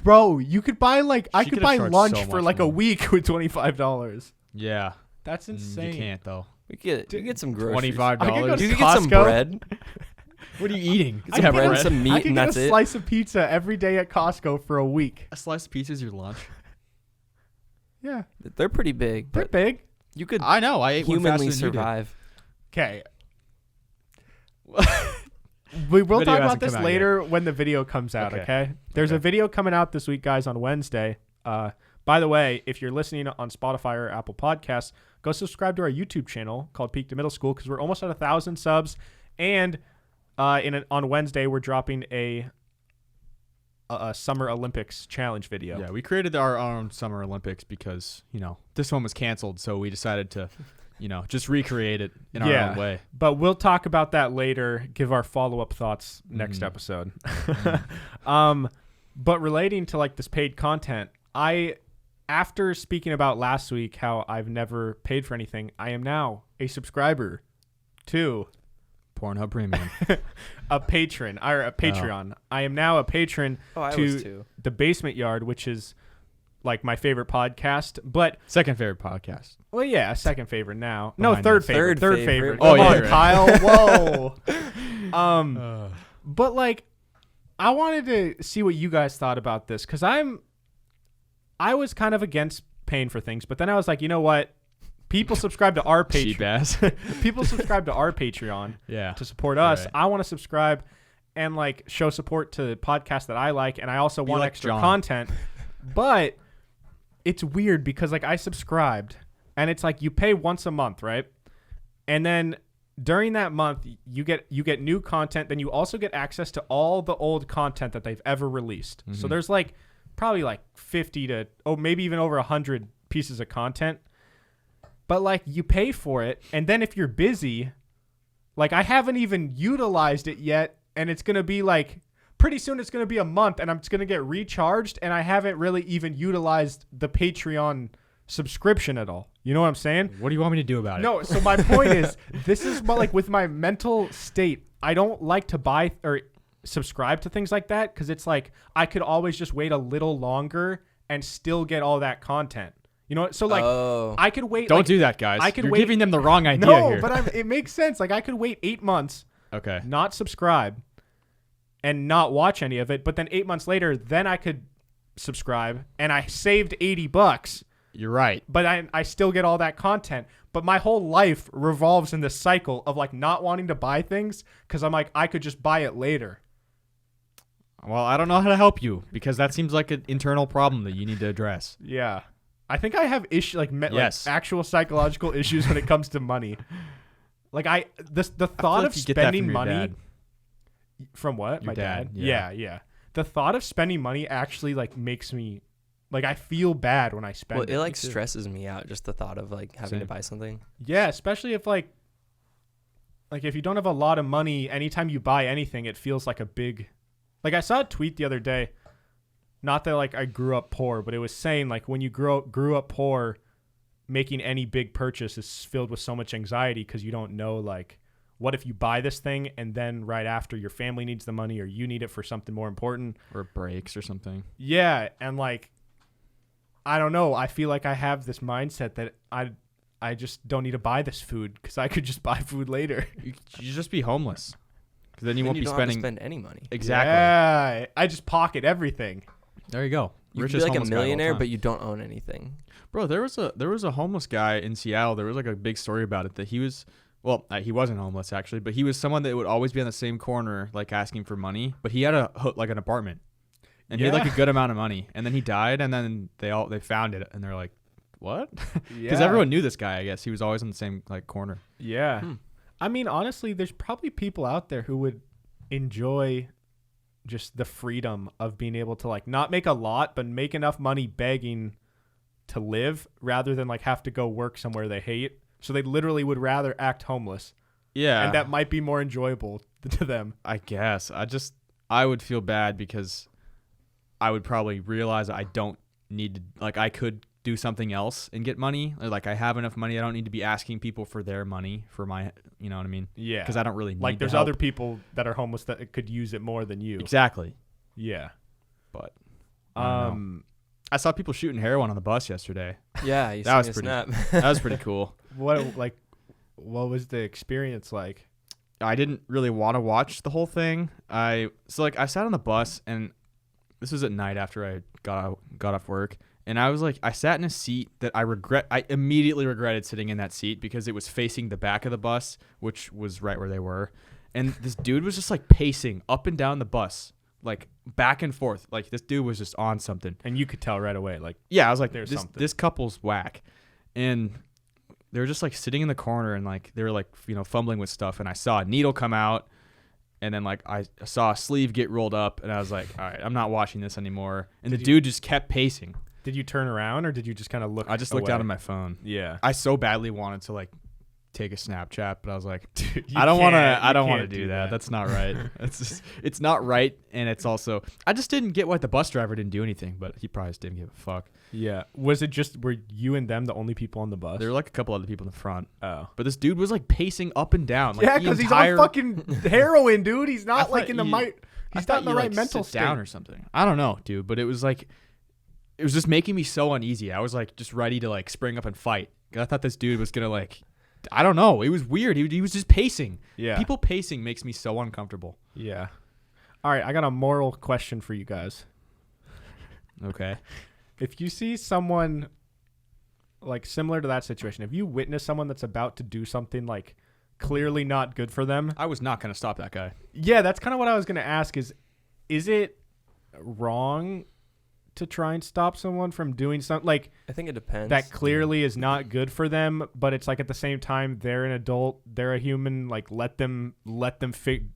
bro. You could buy like I She could could've buy charged lunch so for much like a more. week with $25. Yeah. That's insane. You can't though. we get you get some groceries. $25. I could go to You could get some Costco. bread. What are you eating? Get some bread and some I meat, could and get that's a it. slice of pizza every day at Costco for a week. A slice of pizza is your lunch. Yeah, They're pretty big, they're but big. you could I know. I ate one humanly faster than you did. survive. Okay. We'll Video talk about hasn't this come out later when the video comes out, okay? There's a Okay. video coming out this week, guys, on Wednesday. By the way, if you're listening on Spotify or Apple Podcasts, go subscribe to our YouTube channel called Peak to Middle School because we're almost at 1,000 subs. And on Wednesday, we're dropping a Summer Olympics challenge video. Yeah, we created our own Summer Olympics because, this one was canceled, so we decided to, just recreate it in our own way. But we'll talk about that later, give our follow-up thoughts next Mhm. episode. But relating to like this paid content, after speaking about last week how I've never paid for anything, I am now a subscriber to Pornhub Premium. a patron or a Patreon. I am now a patron I was to too. the Basement Yard, which is like my favorite podcast. But Second favorite podcast. well, yeah, second favorite now. No, Behind third us. favorite. Third Third favorite. favorite. Oh, Come yeah, on, right. Kyle. Whoa. But like, I wanted to see what you guys thought about this because I was kind of against paying for things, but then I was like, you know what? People subscribe to our Cheap Patreon. ass. People subscribe to our Patreon Yeah. to support us. Right. I want to subscribe and like show support to podcasts that I like, and I also Be want like extra John. content. But it's weird because like I subscribed, and it's like you pay once a month, right? And then during that month, you get new content. Then you also get access to all the old content that they've ever released. So Mm-hmm. there's like probably like 50 to maybe even over 100 pieces of content. But like you pay for it, and then if you're busy, like I haven't even utilized it yet, and it's gonna be like pretty soon it's gonna be a month, and I'm just gonna get recharged, and I haven't really even utilized the Patreon subscription at all. You know what I'm saying? What do you want me to do about it? No, so my point is, this is what, like with my mental state, I don't like to buy or subscribe to things like that because it's like I could always just wait a little longer and still get all that content. You know what? So like I could wait. Don't like, do that, guys. I could You're wait- giving them the wrong idea No, here. but it makes sense. Like I could wait 8 months, Okay. not subscribe, and not watch any of it. But then 8 months later, then I could subscribe, and I saved $80. You're right. But I still get all that content. But my whole life revolves in this cycle of like not wanting to buy things because I'm like, I could just buy it later. Well, I don't know how to help you because that seems like an internal problem that you need to address. Yeah. I think I have Yes. like actual psychological issues when it comes to money. Like the thought like of you get that spending from your money dad. from what? Your My dad, Yeah, yeah. The thought of spending money actually like makes me like I feel bad when I spend Well, it. it like stresses me out just the thought of like having to Same. buy something. Yeah, especially if like if you don't have a lot of money, anytime you buy anything, it feels like a big. Like I saw a tweet the other day, not that like I grew up poor, but it was saying like when you grew up poor, making any big purchase is filled with so much anxiety because you don't know like what if you buy this thing and then right after your family needs the money or you need it for something more important. Or breaks or something. Yeah, and like I don't know. I feel like I have this mindset that I just don't need to buy this food because I could just buy food later. You just be homeless. Because then you Then won't you be don't have to spending. spend any money. Exactly. Yeah, I just pocket everything. There you go. You could be Richest like a homeless guy of all millionaire, time. but you don't own anything. Bro, there was a homeless guy in Seattle. There was like a big story about it that he was. Well, he wasn't homeless actually, but he was someone that would always be on the same corner, like asking for money. But he had like an apartment, and he had like Yeah. a good amount of money. And then he died, and then they found it, and they're like, "What?" Because Yeah. everyone knew this guy. I guess he was always in the same like corner. Yeah. I mean, honestly, there's probably people out there who would enjoy just the freedom of being able to like not make a lot, but make enough money begging to live rather than like have to go work somewhere they hate. So they literally would rather act homeless. Yeah, And that might be more enjoyable to them. I guess. I would feel bad because I would probably realize that I don't need to, like, I could do something else and get money. Or, like, I have enough money. I don't need to be asking people for their money for my, you know what I mean? Yeah. Because I don't really need Like the there's help. other people that are homeless that could use it more than you. Exactly. Yeah. But I don't know. I saw people shooting heroin on the bus yesterday. Yeah, you That was sent pretty- me a snap. That was pretty cool. What was the experience like? I didn't really want to watch the whole thing. I sat on the bus, and this was at night after I got off work, and I sat in a seat that I immediately regretted sitting in that seat because it was facing the back of the bus, which was right where they were, and this dude was just like pacing up and down the bus, like back and forth. Like this dude was just on something. And you could tell right away, like, Yeah, I was like, There's this something. this couple's whack, and they were just like sitting in the corner and like they were like fumbling with stuff, and I saw a needle come out, and then like I saw a sleeve get rolled up, and I was like, all right, I'm not watching this anymore. And the dude just kept pacing. did you turn around or did you just kind of look? I just looked away? down at my phone. Yeah. I so badly wanted to like take a Snapchat, but I was like, Dude, I don't want can't to do that. That's not right. It's not right, and it's also I just didn't get why the bus driver didn't do anything, but he probably just didn't give a fuck. Yeah. Was it just were you and them the only people on the bus? There were like a couple other people in the front. Oh. But this dude was like pacing up and down. Like, Yeah, because he's on fucking heroin, dude. He's not like in the he's not in the right mental sit state. down or something. I don't know, dude, but it was like it was just making me so uneasy. I was like just ready to like spring up and fight. I thought this dude was gonna like, I don't know. It was weird. He was just pacing. Yeah. People pacing makes me so uncomfortable. Yeah. All right, I got a moral question for you guys. Okay. If you see someone like similar to that situation, if you witness someone that's about to do something like clearly not good for them, I was not gonna stop that guy. yeah, that's kind of what I was gonna ask. Is it wrong to try and stop someone from doing something like I think it depends. that clearly is not good for them, but it's like at the same time they're an adult, they're a human, like let them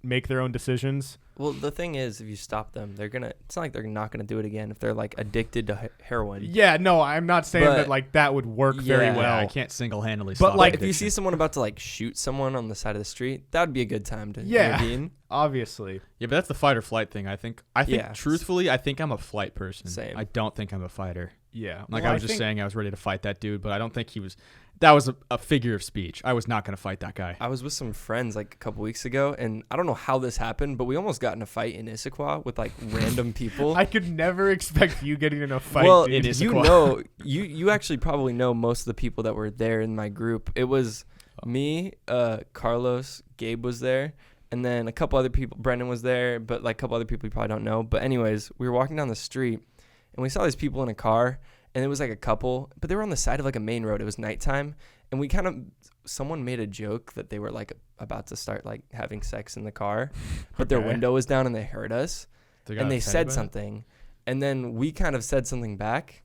make their own decisions. Well, the thing is, if you stop them, it's not like they're not gonna do it again if they're like addicted to heroin. Yeah, no, I'm not saying But- that like that would work very Yeah, well. I can't single-handedly But, stop like, If you addiction. see someone about to like shoot someone on the side of the street, that would be a good time to Yeah. intervene. Obviously. Yeah, but that's the fight or flight thing. I think Yeah. truthfully, I think I'm a flight person. Same. I don't think I'm a fighter. Yeah. Like Well, I was just think- saying I was ready to fight that dude, but I don't think he was. That was a figure of speech. I was not going to fight that guy. I was with some friends like a couple weeks ago, and I don't know how this happened, but we almost got in a fight in Issaquah with like random people. I could never expect you getting in a fight. well, dude. you actually probably know most of the people that were there in my group. It was me, Carlos, Gabe was there, and then a couple other people. Brendan was there, but like a couple other people you probably don't know. But anyways, we were walking down the street, and we saw these people in a car, and it was like a couple, but they were on the side of like a main road. It was nighttime, and someone made a joke that they were like about to start like having sex in the car, but their Okay. window was down and they heard us, got and they upset said about it? something, and then we kind of said something back.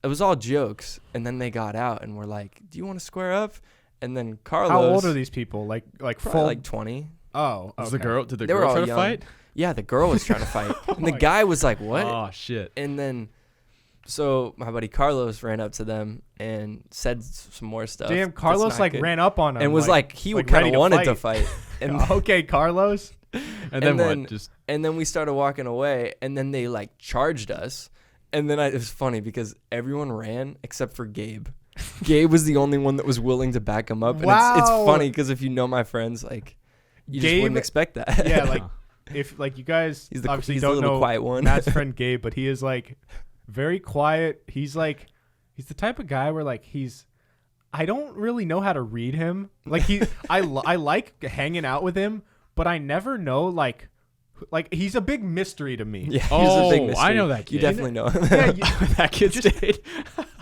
It was all jokes, and then they got out and were like, "Do you want to square up?" And then Carlos, How old are these people? Like probably full like 20. Oh, Was okay. the girl? Did the They were girl all try to young. fight? Yeah, the girl was trying to fight, and the my guy was like, "What?" Oh shit! And then, so my buddy Carlos ran up to them and said some more stuff. Damn, that's Carlos not like good. ran up on him and was like he would kind ready of to wanted to fight. fight. And Okay, Carlos. And then then- what? Just and then we started walking away, and then they like charged us. And then it was funny because everyone ran except for Gabe. Gabe was the only one that was willing to back him up. And it's Wow. funny because if you know my friends, like you just Gabe- wouldn't expect that. Yeah, like if like you guys He's the- obviously he's the don't little know quiet one. Matt's friend Gabe, but he is like very quiet. He's the type of guy where like I don't really know how to read him. Like I like hanging out with him, but I never know like he's a big mystery to me. Yeah, he's Oh, a big mystery. I know that You kid. definitely know him. Yeah, you, that kid stayed.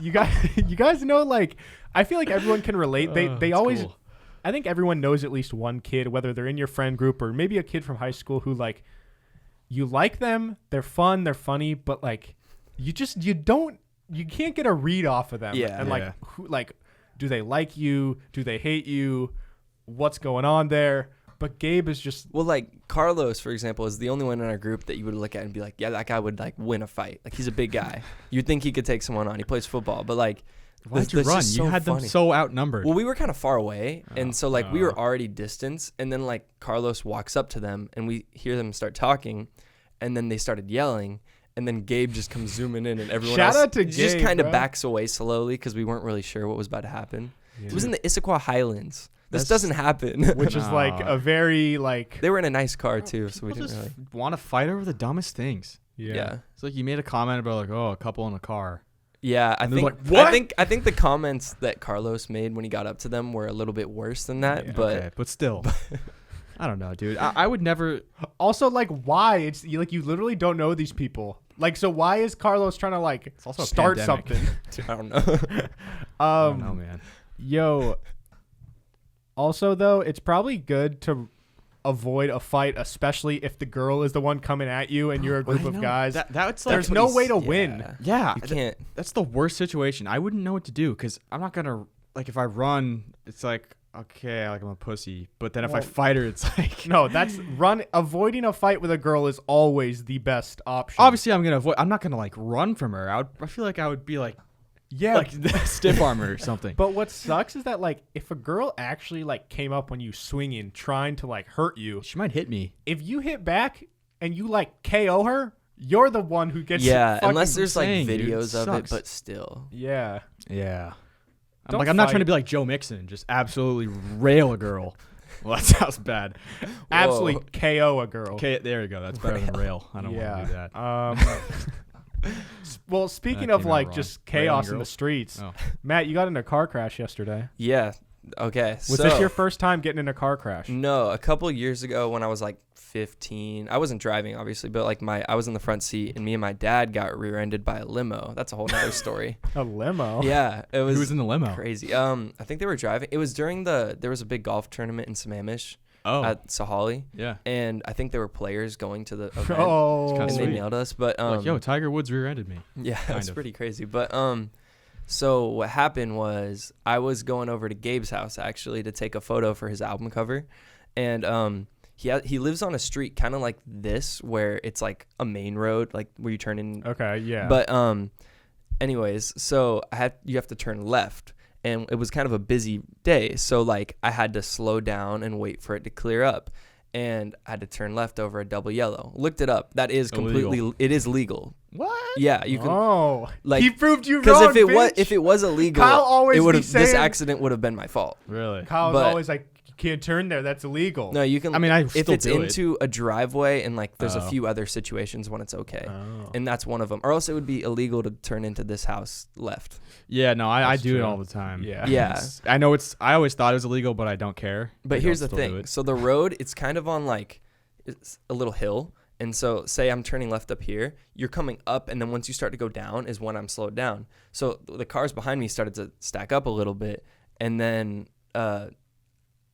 you guys know like I feel like everyone can relate. They That's always cool. I think everyone knows at least one kid, whether they're in your friend group or maybe a kid from high school who like you like them, they're fun, they're funny, but like you can't get a read off of them. Yeah. And Yeah. like do they like you? Do they hate you? What's going on there? But Gabe is just Well, like Carlos, for example, is the only one in our group that you would look at and be like, yeah, that guy would like win a fight. Like he's a big guy. You'd think he could take someone on. He plays football, but like, Why'd you that's run? just You so had them funny. so outnumbered. Well, we were kind of far away, and so like we were Oh. already distanced, and then like Carlos walks up to them, and we hear them start talking, and then they started yelling, and then Gabe just comes zooming in, and everyone Shout else out to just Gabe, kind of bro. backs away slowly because we weren't really sure what was about to happen. It was in the Issaquah Highlands. This That's- doesn't happen. which is like Nah. a very like They were in a nice car too, so we People didn't just really. want to fight over the dumbest things. Yeah. It's like you made a comment about like, oh, a couple in a car. Yeah, I And they're think like, "What?" I think the comments that Carlos made when he got up to them were a little bit worse than that, Yeah. but Okay, but still, I don't know, dude. I would never. also like why it's you literally don't know these people. Like so why is Carlos trying to like also a start pandemic. something? I don't know. I don't know, man. Yo. Also, though, it's probably good to avoid a fight, especially if the girl is the one coming at you and you're a group I of know. guys. That's like There's no way to win. Yeah, You can't. that's the worst situation. I wouldn't know what to do because I'm not gonna like if I run, it's like okay, like I'm a pussy. But then if I Well- fight her, it's like No, avoiding a fight with a girl is always the best option. obviously I'm gonna avoid. I'm not gonna like run from her. I feel like I would be like Yeah. like stiff armor or something. But what sucks is that like if a girl actually like came up on you swinging, trying to like hurt you, She might hit me. if you hit back and you like KO her, you're the one who gets unless there's like insane, dude. videos of it, Sucks. but still. Yeah. Yeah. Don't I'm not trying fight. to be like Joe Mixon, just absolutely rail a girl. Well, that sounds bad. Absolutely Whoa. KO a girl. Okay, there you go. That's better than rail. I don't want to do that. Well, speaking That of came out like wrong. just Railing chaos in the girls? streets, Oh. Matt, you got in a car crash yesterday. Yeah. Okay. Was this your first time getting in a car crash? No, a couple years ago when I was like 15, I wasn't driving obviously, but like I was in the front seat and me and my dad got rear-ended by a limo. That's a whole nother story. A limo? Yeah, it was. Who was in the limo? Crazy. I think they were driving. It was during there was a big golf tournament in Sammamish Oh, at Sahali, yeah. and I think there were players going to the event. Oh. kinda And they sweet. nailed us, but Like, yo, Tiger Woods rear-ended me. yeah, kind it's of. pretty crazy. But so what happened was I was going over to Gabe's house actually to take a photo for his album cover, and he lives on a street kind of like this where it's like a main road, like where you turn in. Okay, yeah. But anyways, so you have to turn left, and it was kind of a busy day, so like I had to slow down and wait for it to clear up. And I had to turn left over a double yellow. Looked it up. That is Illegal. it is legal. What? Yeah, you can. Oh. like- he proved you Because wrong, if it was illegal, Kyle always it would be have this saying- accident would have been my fault. Really? Kyle's but- always like, you can't turn there. That's illegal. No, you can. I mean, I if still it's do it. into a driveway and like there's a Oh. few other situations when it's okay, Oh. and that's one of them. Or else it would be illegal to turn into this house left. Yeah, no, I That's do it true. all the time. Yeah. Yeah. I know I always thought it was illegal, but I don't care. But Like, here's I'll the still do thing. it. So the road, it's kind of on like it's a little hill. And so say I'm turning left up here, you're coming up, and then once you start to go down is when I'm slowed down. So the cars behind me started to stack up a little bit, and then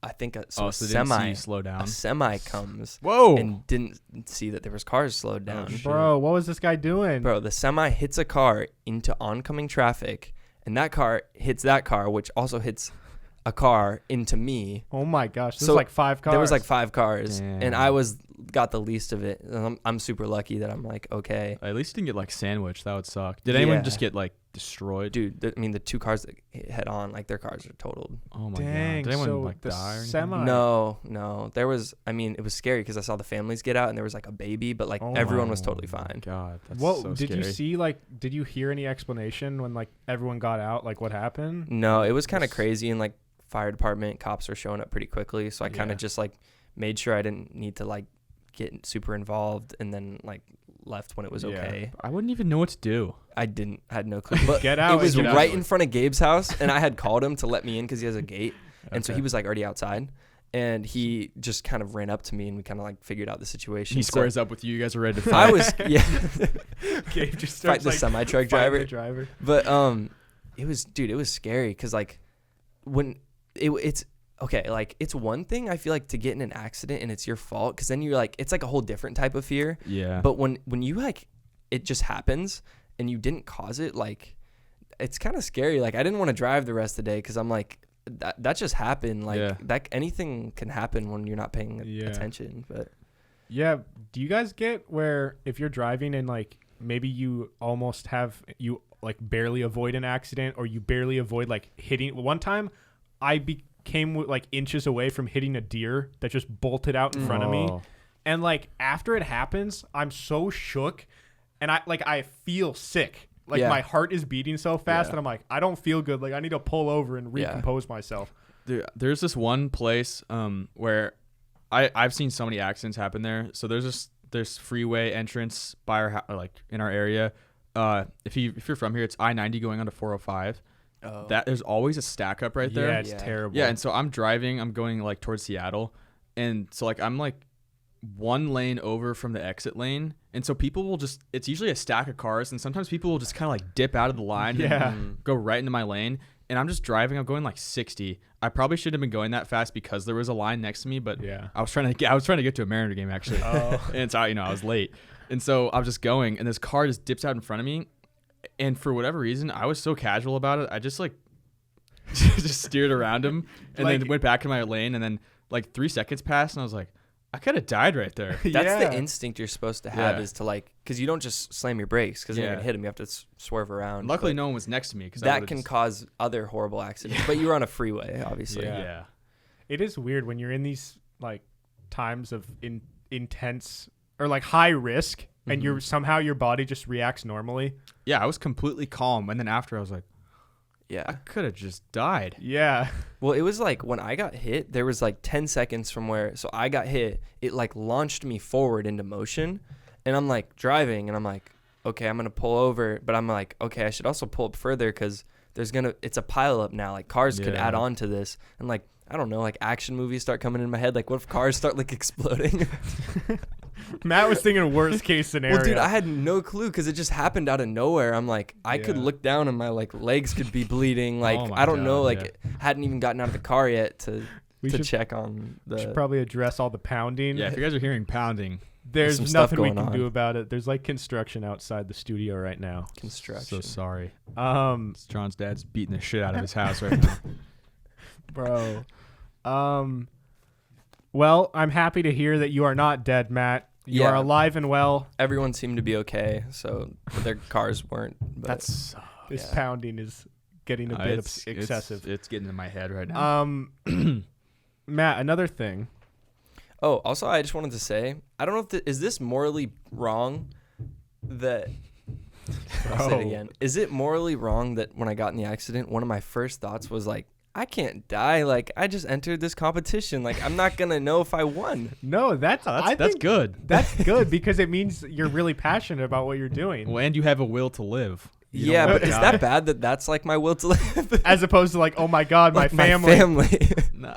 I think So they didn't see you slow down. a semi comes Whoa. and didn't see that there was cars slowed down. shit. Bro, what was this guy doing? Bro, the semi hits a car into oncoming traffic, and that car hits that car, which also hits a car into me. Oh my gosh. This So is like 5 cars. There was like 5 cars, Damn. and I got the least of it. And I'm super lucky that I'm like, okay. At least you didn't get like sandwiched. That would suck. Did anyone Yeah. just get like destroyed? Dude, the 2 cars that hit head on, like their cars are totaled. Oh my Dang, god. Did anyone so like the die or anything? semi- No. There was, it was scary because I saw the families get out, and there was like a baby, but like Oh everyone was Oh totally my fine. God, that's What so did you scary. see? Like, did you hear any explanation when like everyone got out? Like, what happened? No, it was kind of Yes. crazy, and like fire department cops were showing up pretty quickly, so I kind Yeah. of just like made sure I didn't need to like get super involved, and then like left when it was Yeah. okay. I wouldn't even know what to do. I had no clue. But Get out it was and get out. right in front of Gabe's house, and I had called him to let me in because he has a gate, and so Okay. he was like already outside, and he just kind of ran up to me, and we kind of like figured out the situation. He So squares up with you. You guys are ready to fight. I was Gabe just fight starts the like semi truck fighting the driver, driver. but it was scary because like when it's okay, like it's one thing I feel like to get in an accident and it's your fault, because then you're like it's like a whole different type of fear. Yeah. But when you like it just happens and you didn't cause it, like it's kind of scary. Like I didn't want to drive the rest of the day because I'm like that just happened. Like Yeah. that anything can happen when you're not paying Yeah. attention. But Yeah. Do you guys get where if you're driving and like maybe you almost you like barely avoid an accident, or you barely avoid like hitting? One time I became like inches away from hitting a deer that just bolted out in front of me. Oh. And like after it happens, I'm so shook, and I feel sick. Like Yeah. my heart is beating so fast Yeah. that I'm like, I don't feel good. Like I need to pull over and Yeah. recompose myself. There's this one place where I've seen so many accidents happen there. So there's freeway entrance by our like in our area. If you're from here, it's I-90 going onto 405. That there's always a stack up right there. Yeah, it's Yeah. terrible. Yeah, and so I'm going like towards Seattle, and so like I'm like one lane over from the exit lane, and so people will just, it's usually a stack of cars, and sometimes people will just kind of like dip out of the line Yeah. and go right into my lane, and I'm just driving. I'm going like 60. I probably shouldn't have been going that fast because there was a line next to me, but Yeah. I was trying to get to a Mariner game actually, Oh. and so I was late, and so I was just going, and this car just dips out in front of me, and for whatever reason I was so casual about it, I just like just steered around him and Like- then went back in my lane, and then like 3 seconds passed, and I was like, I could have died right there. That's the instinct you're supposed to have, Yeah. is to like, because you don't just slam your brakes because you're Yeah. gonna hit him. You have to swerve around. Luckily, But no one was next to me because that can cause other horrible accidents. But you were on a freeway, obviously. Yeah. It is weird when you're in these like times of intense or like high risk, and you're somehow your body just reacts normally. Yeah, I was completely calm, and then after I was like, I Yeah. could have just died. Yeah. Well, it was like when I got hit, there was like 10 seconds from where, so I got hit, it like launched me forward into motion, and I'm like driving, and I'm like, okay, I'm going to pull over, but I'm like, okay, I should also pull up further because it's a pile up now. Like cars could Yeah. add on to this. And like, I don't know, like action movies start coming in my head. Like what if cars start like exploding? Matt was thinking worst case scenario. Well, dude, I had no clue because it just happened out of nowhere. I'm like, I could Yeah. look down and my like legs could be bleeding. Like, Oh my I don't know, God, like yeah. hadn't even gotten out of the car yet to We should- check on the. should probably address all the pounding. Yeah, if you guys are hearing pounding, There's some stuff nothing we going can do on. about it. There's like construction outside the studio right now. construction. so sorry. John's dad's beating the shit out of his house right now. Bro. Well, I'm happy to hear that you are not dead, Matt. You Yeah. are alive and well. Everyone seemed to be okay, so their cars weren't. But That's This Yeah. pounding is getting a bit excessive. It's getting in my head right now. Matt, another thing. oh, also, I just wanted to say, I don't know if is this morally wrong that. I'll say it again. Is it morally wrong that when I got in the accident, one of my first thoughts was like, I can't die. Like, I just entered this competition. Like, I'm not gonna know if I won. No, that's I That's think good. That's good because it means you're really passionate about what you're doing. Well, and you have a will to live. You don't Yeah, wanna but is die. that bad that that's like my will to live? As opposed to like, oh my God, Like, my family. family. No.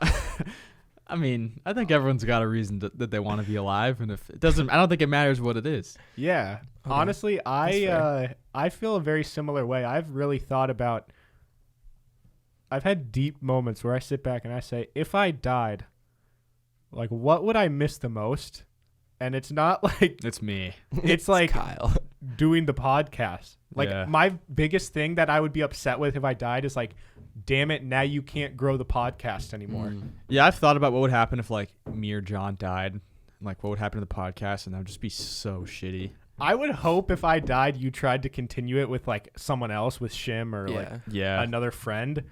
I mean, I think everyone's got a reason that they want to be alive, and if it doesn't, I don't think it matters what it is. Yeah. Okay. Honestly, fair. I feel a very similar way. I've really thought about. I've had deep moments where I sit back and I say, if I died, like, what would I miss the most? And it's not like It's me. it's like Kyle. doing the podcast. Like Yeah. my biggest thing that I would be upset with if I died is like, damn it, now you can't grow the podcast anymore. Yeah, I've thought about what would happen if like me or John died. Like, what would happen to the podcast, and that would just be so shitty. I would hope if I died, you tried to continue it with like someone else, with Shim or like Yeah. Yeah. another friend.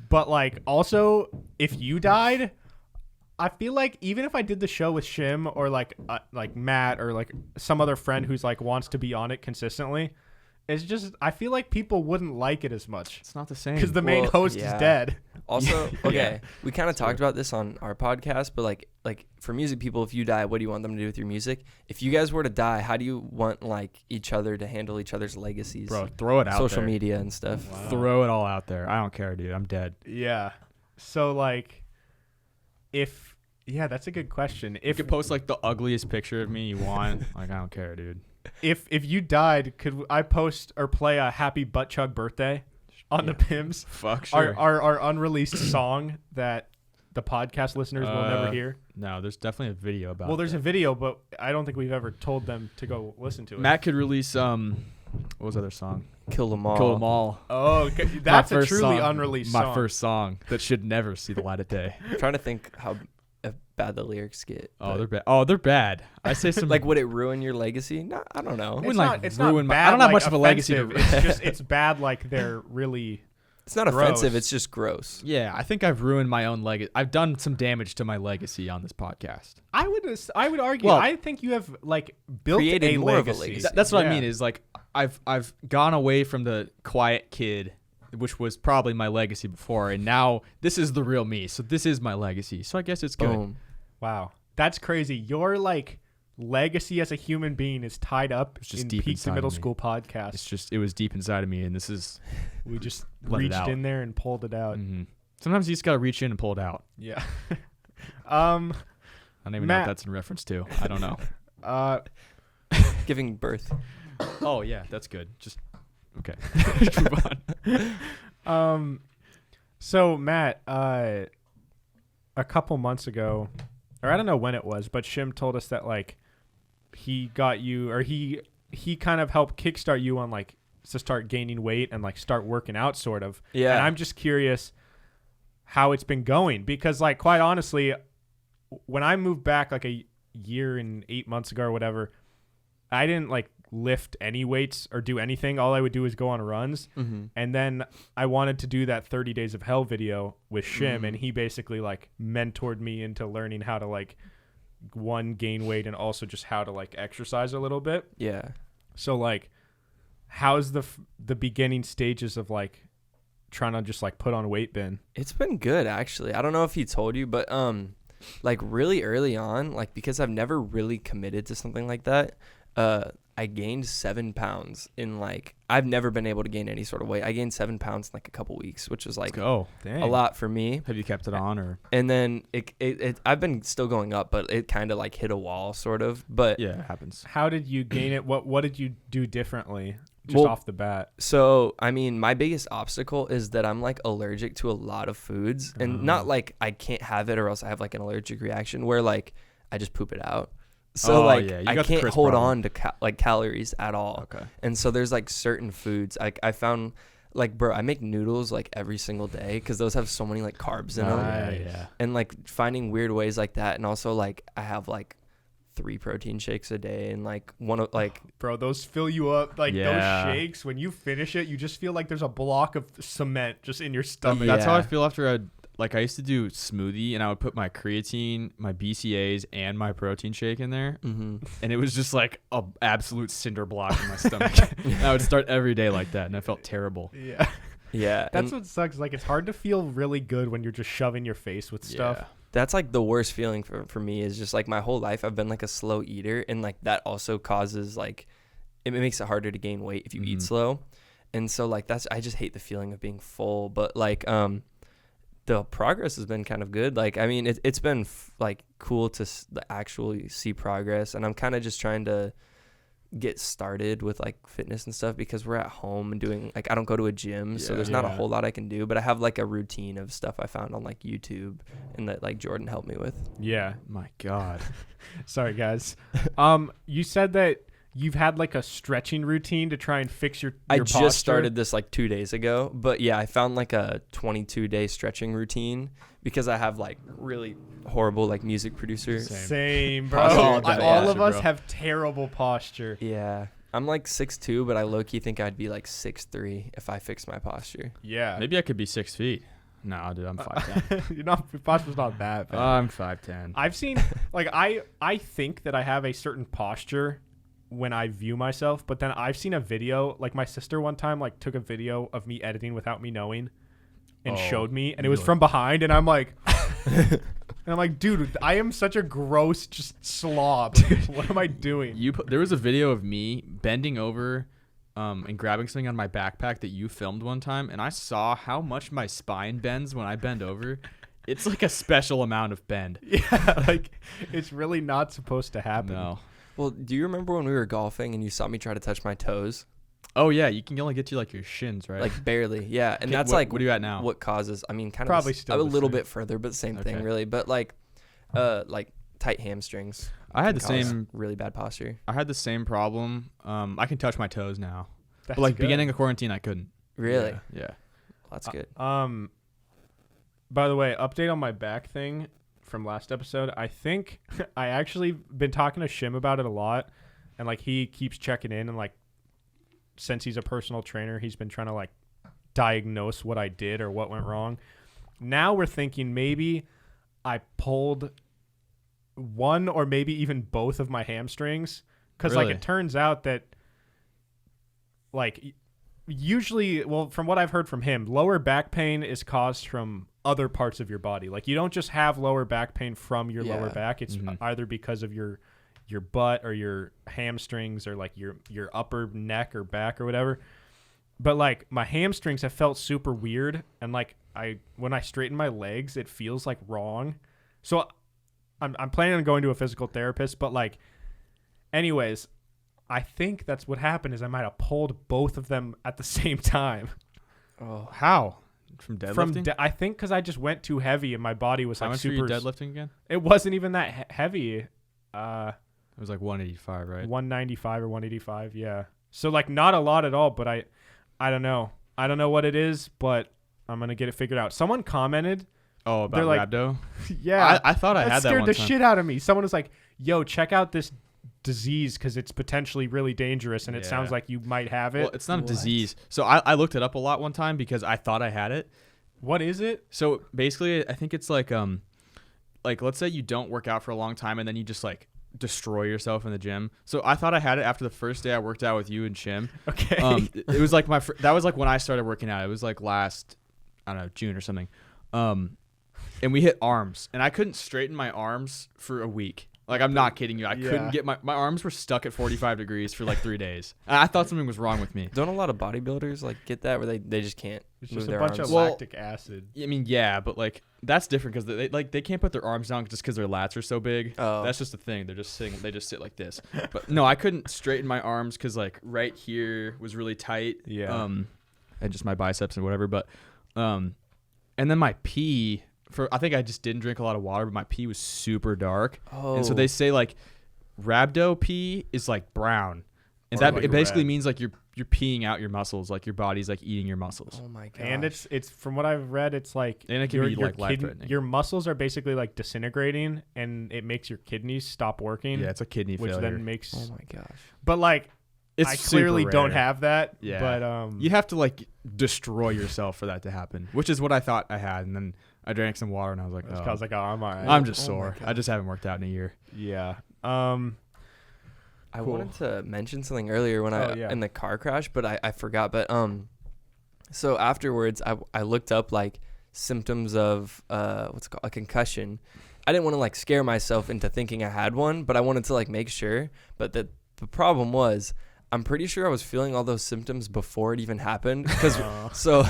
But like also, if you died, I feel like even if I did the show with Shim or like Matt or like some other friend who's like wants to be on it consistently, it's just I feel like people wouldn't like it as much It's not the same. because the main Well, host yeah. is dead. Also, okay, we kind of talked about this on our podcast, but like for music people, if you die, what do you want them to do with your music? If you guys were to die, how do you want like each other to handle each other's legacies? Bro, throw it out Social there. media and stuff. Throw it all out there. I don't care, dude. I'm dead. Yeah. So like, that's a good question. You If could post like the ugliest picture of me you want. Like, I don't care, dude. if you died, could I post or play a happy butt chug birthday on the PIMS? Fuck sure. Our unreleased song that the podcast listeners will never hear. No, there's definitely a video about. Well, there's a video, but I don't think we've ever told them to go listen to it. Matt could release what was the other song? Kill them all. Kill 'Em All. Oh, okay. That's My a first truly song. unreleased My song. first song that should never see the light of day. I'm trying to think how bad the lyrics get. Oh, but, they're bad. Oh, they're bad. I say some like, would it ruin your legacy? No, I don't know. It It's wouldn't, not, like, it's ruin not my- bad, I don't have like, much of a legacy to- offensive. It's just it's bad like they're really. It's not offensive. Gross. It's just gross. Yeah, I think I've ruined my own legacy. I've done some damage to my legacy on this podcast. I would argue. Well, I think you have like built created a more of a legacy. legacy. That's what I Yeah. mean. Is like I've gone away from the quiet kid, which was probably my legacy before, and now this is the real me. So this is my legacy. So I guess it's good. Boom. Wow, that's crazy. Your like legacy as a human being is tied up just in deep Peak inside to of Middle me. School podcast. It's just it was deep inside of me, and this is. We just Let it reached out. in there and pulled it out. Mhm. Sometimes you just gotta reach in and pull it out. Yeah. I don't even know Matt- what that's in reference to. I don't know. Giving birth. Oh yeah, that's good. Just okay. Move on. So Matt, a couple months ago, or I don't know when it was, but Shim told us that like he got you, or he kind of helped kickstart you on like to start gaining weight and like start working out, sort of. Yeah. And I'm just curious how it's been going because like quite honestly, when I moved back like year and 8 months ago or whatever, I didn't like lift any weights or do anything. All I would do is go on runs. And then I wanted to do that 30 Days of Hell video with Shim, and he basically like mentored me into learning how to like gain weight and also just how to like exercise a little bit. Yeah. So like, how's the beginning stages of like trying to just like put on weight been? It's been good, actually. I don't know if he told you, but like really early on, like because I've never really committed to something like that, I gained 7 pounds in like, I've never been able to gain any sort of weight. I gained 7 pounds in like a couple weeks, which was like Oh, a lot for me. have you kept it on or? And then I've been still going up, but it kind of like hit a wall sort of. But Yeah, it happens. How did you gain it? What did you do differently just off the bat? So, I mean, my biggest obstacle is that I'm like allergic to a lot of foods, and not like I can't have it or else I have like an allergic reaction where like I just poop it out. So I can't hold on to like calories at all. Okay. And so there's like certain foods I found like, bro, I make noodles like every single day because those have so many like carbs in them. Yeah. And like finding weird ways like that. And also like I have like 3 protein shakes a day, and like one of like, Bro, those fill you up. Like Yeah. those shakes, when you finish it, you just feel like there's a block of cement just in your stomach. That's how I Yeah. feel after I used to do smoothie, and I would put my creatine, my BCAAs, and my protein shake in there, and it was just like a absolute cinder block in my stomach. And I would start every day like that, and I felt terrible. Yeah. yeah. That's and what sucks. Like, it's hard to feel really good when you're just shoving your face with stuff. Yeah. that's like the worst feeling for me is just like my whole life I've been like a slow eater, and like that also causes like, it makes it harder to gain weight if you eat slow. And so like I just hate the feeling of being full, but like the progress has been kind of good. Like, I mean, it's been like cool to actually see progress, and I'm kind of just trying to get started with like fitness and stuff because we're at home and doing like, I don't go to a gym, so there's not a whole lot I can do, but I have like a routine of stuff I found on like YouTube and that like Jordan helped me with. Yeah. My God. Sorry, guys. You said that you've had like a stretching routine to try and fix your I posture. just started this like 2 days ago, but yeah, I found like a 22-day stretching routine because I have like really horrible like music producer. Same, bro. Posture, All of us bro. have terrible posture. Yeah. I'm like 6'2", but I low-key think I'd be like 6'3" if I fixed my posture. Yeah. Maybe I could be 6 feet. No, dude, I'm 5'10". Your posture's not that bad. I'm 5'10". I've seen, like, I think that I have a certain posture when I view myself, but then I've seen a video, like my sister one time like took a video of me editing without me knowing and showed me, and it was from behind, and I'm like dude, I am such a gross just slob. What am I doing? There was a video of me bending over and grabbing something on my backpack that you filmed one time, and I saw how much my spine bends when I bend over. It's like a special amount of bend. Yeah, like it's really not supposed to happen. No. Well, do you remember when we were golfing and you saw me try to touch my toes? Oh yeah, you can only get to like your shins, right? Like barely, yeah. And Okay, that's what are you at now? What causes? I mean, kind of Probably still a the little same. bit further, but same thing, Okay. really. But like tight hamstrings. I had the can cause same. really bad posture. I had the same problem. I can touch my toes now, That's but like good. beginning of quarantine, I couldn't. Really? Yeah. That's good. By the way, update on my back thing from last episode. I think I actually been talking to Shim about it a lot, and like he keeps checking in, and like since he's a personal trainer, he's been trying to like diagnose what I did or what went wrong. Now we're thinking maybe I pulled one or maybe even both of my hamstrings, because like Really? it turns out that like usually, well, from what I've heard from him, lower back pain is caused from other parts of your body. Like you don't just have lower back pain from your lower Yeah. back. It's either because of your butt or your hamstrings or like your upper neck or back or whatever. But like my hamstrings have felt super weird, and like when I straighten my legs, it feels like wrong. So I'm planning on going to a physical therapist, but like anyways, I think that's what happened is I might have pulled both of them at the same time. Oh, How? From deadlifting? I think because I just went too heavy and my body was How like much super. were you deadlifting again? It wasn't even that heavy. It was like 185, right? 195 or 185. Yeah. So like not a lot at all, but I don't know. I don't know what it is, but I'm going to get it figured out. Someone commented Oh, They're about like- rhabdo? Yeah. I thought I that had that scared one the time. shit out of me. Someone was like, yo, check out this disease because it's potentially really dangerous and it sounds Yeah. like you might have it. Well, it's not a What? disease. So I looked it up a lot one time because I thought I had it. What is it? So basically, I think it's like let's say you don't work out for a long time and then you just like destroy yourself in the gym. So I thought I had it after the first day I worked out with you and Shim. Okay. It was like that was like when I started working out. It was like last, I don't know, June or something. And we hit arms, and I couldn't straighten my arms for a week. Like, I'm not kidding you. I couldn't get my arms were stuck at 45 degrees for like 3 days. And I thought something was wrong with me. Don't a lot of bodybuilders like get that where they just can't It's move just a their bunch arms? of lactic acid. I mean, yeah, but like that's different because they can't put their arms down just because their lats are so big. Oh. That's just the thing. They're just sitting. They just sit like this. But no, I couldn't straighten my arms because like right here was really tight. Yeah. And just my biceps and whatever. But and then my pee I think I just didn't drink a lot of water, but my pee was super dark. Oh. And so they say like rhabdo pee is like brown. And Or that like it basically red. means like you're peeing out your muscles, like your body's like eating your muscles. Oh my god. And it's from what I've read, it's like And it can be, like, life-threatening. your muscles are basically like disintegrating, and it makes your kidneys stop working. Yeah, it's a kidney which failure. then makes. Oh my gosh. But like, It's I super clearly don't rare. have that. Yeah. But You have to like destroy yourself for that to happen, which is what I thought I had. And then I drank some water and I was like, I was like, oh, I'm alright. I'm just Oh my sore. God. I just haven't worked out in a year. Yeah. I Cool. wanted to mention something earlier when in the car crash, but I forgot. But so afterwards, I looked up like symptoms of what's it called, a concussion. I didn't want to like scare myself into thinking I had one, but I wanted to like make sure. But the problem was, I'm pretty sure I was feeling all those symptoms before it even happened. Because so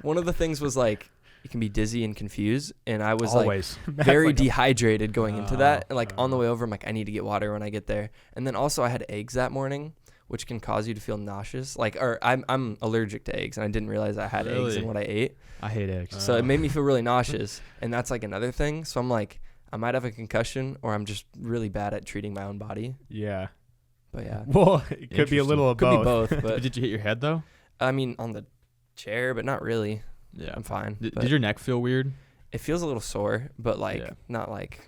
one of the things was like you can be dizzy and confused, and I was Always. like very like a- dehydrated going into that. And like on the way over, I'm like, I need to get water when I get there. And then also I had eggs that morning, which can cause you to feel nauseous. Like, or I'm allergic to eggs, and I didn't realize I had eggs Really? in what I ate. I hate eggs. So it made me feel really nauseous, and that's like another thing. So I'm like, I might have a concussion, or I'm just really bad at treating my own body. Yeah. But yeah, Well, it could be a Interesting. little of could both. be both. But Did you hit your head though? I mean, on the chair, but not really. Yeah. I'm fine. Did But your neck feel weird? it feels a little sore, but like Yeah. not like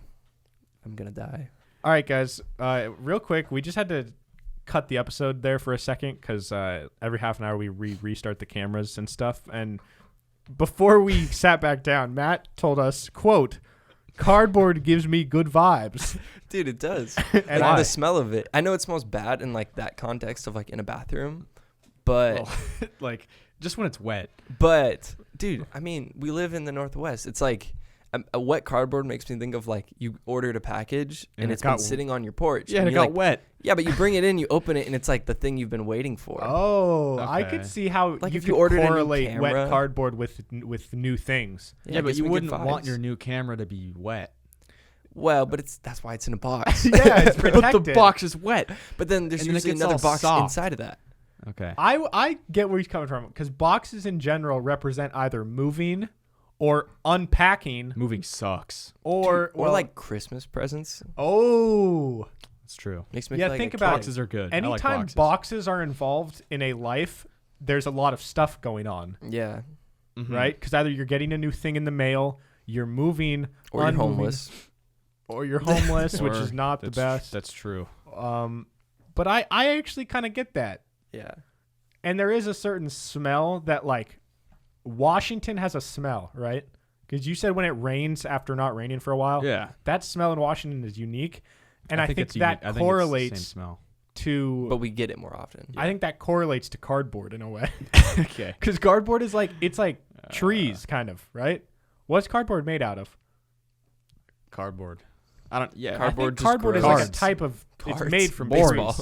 I'm gonna die. All right, guys. Real quick, we just had to cut the episode there for a second because every half an hour we restart the cameras and stuff. And before we sat back down, Matt told us, quote, "Cardboard gives me good vibes." Dude, it does. And Like, I- the smell of it. I know it smells bad in like that context of like in a bathroom, but Like just when it's wet. but dude, I mean, we live in the Northwest. It's like a wet cardboard makes me think of like you ordered a package and And it it's been got sitting on your porch. Yeah, and it you're got like, wet. Yeah, but you bring it in, you open it, and it's like the thing you've been waiting for. Oh, I Okay. could see how Like you if you could ordered a new correlate wet camera. cardboard with new things. Yeah, it but gives you me good wouldn't want vibes. your new camera to be wet. Well, but that's why it's in a box. Yeah, it's But protected. the box is wet. But then there's And then it usually gets another all box soft. inside of that. Okay. I get where he's coming from because boxes in general represent either moving or unpacking Moving sucks. or Or like Christmas presents. oh It's true. Makes me Yeah, feel like think a about kid. Boxes are good. I like anytime boxes. boxes are involved in a life, there's a lot of stuff going on, Yeah. Mhm. right? Because either you're getting a new thing in the mail, you're moving, Or you're unmoving, homeless. or you're homeless, which Or is not the best. That's true. But I actually kind of get that. Yeah. And there is a certain smell that, like, Washington has a smell, right? Because you said when it rains after not raining for a while, Yeah. that smell in Washington is unique. And I think it's that unique. I think it's the correlates same smell. to. But we get it more often. I think that correlates to cardboard in a way. Okay. Because cardboard is like, it's like trees, kind of, right? What's cardboard made out of? Cardboard. I don't. Yeah. Cardboard I think just cardboard is grows. like a Cards. type of. It's Cards. made from Boards. trees.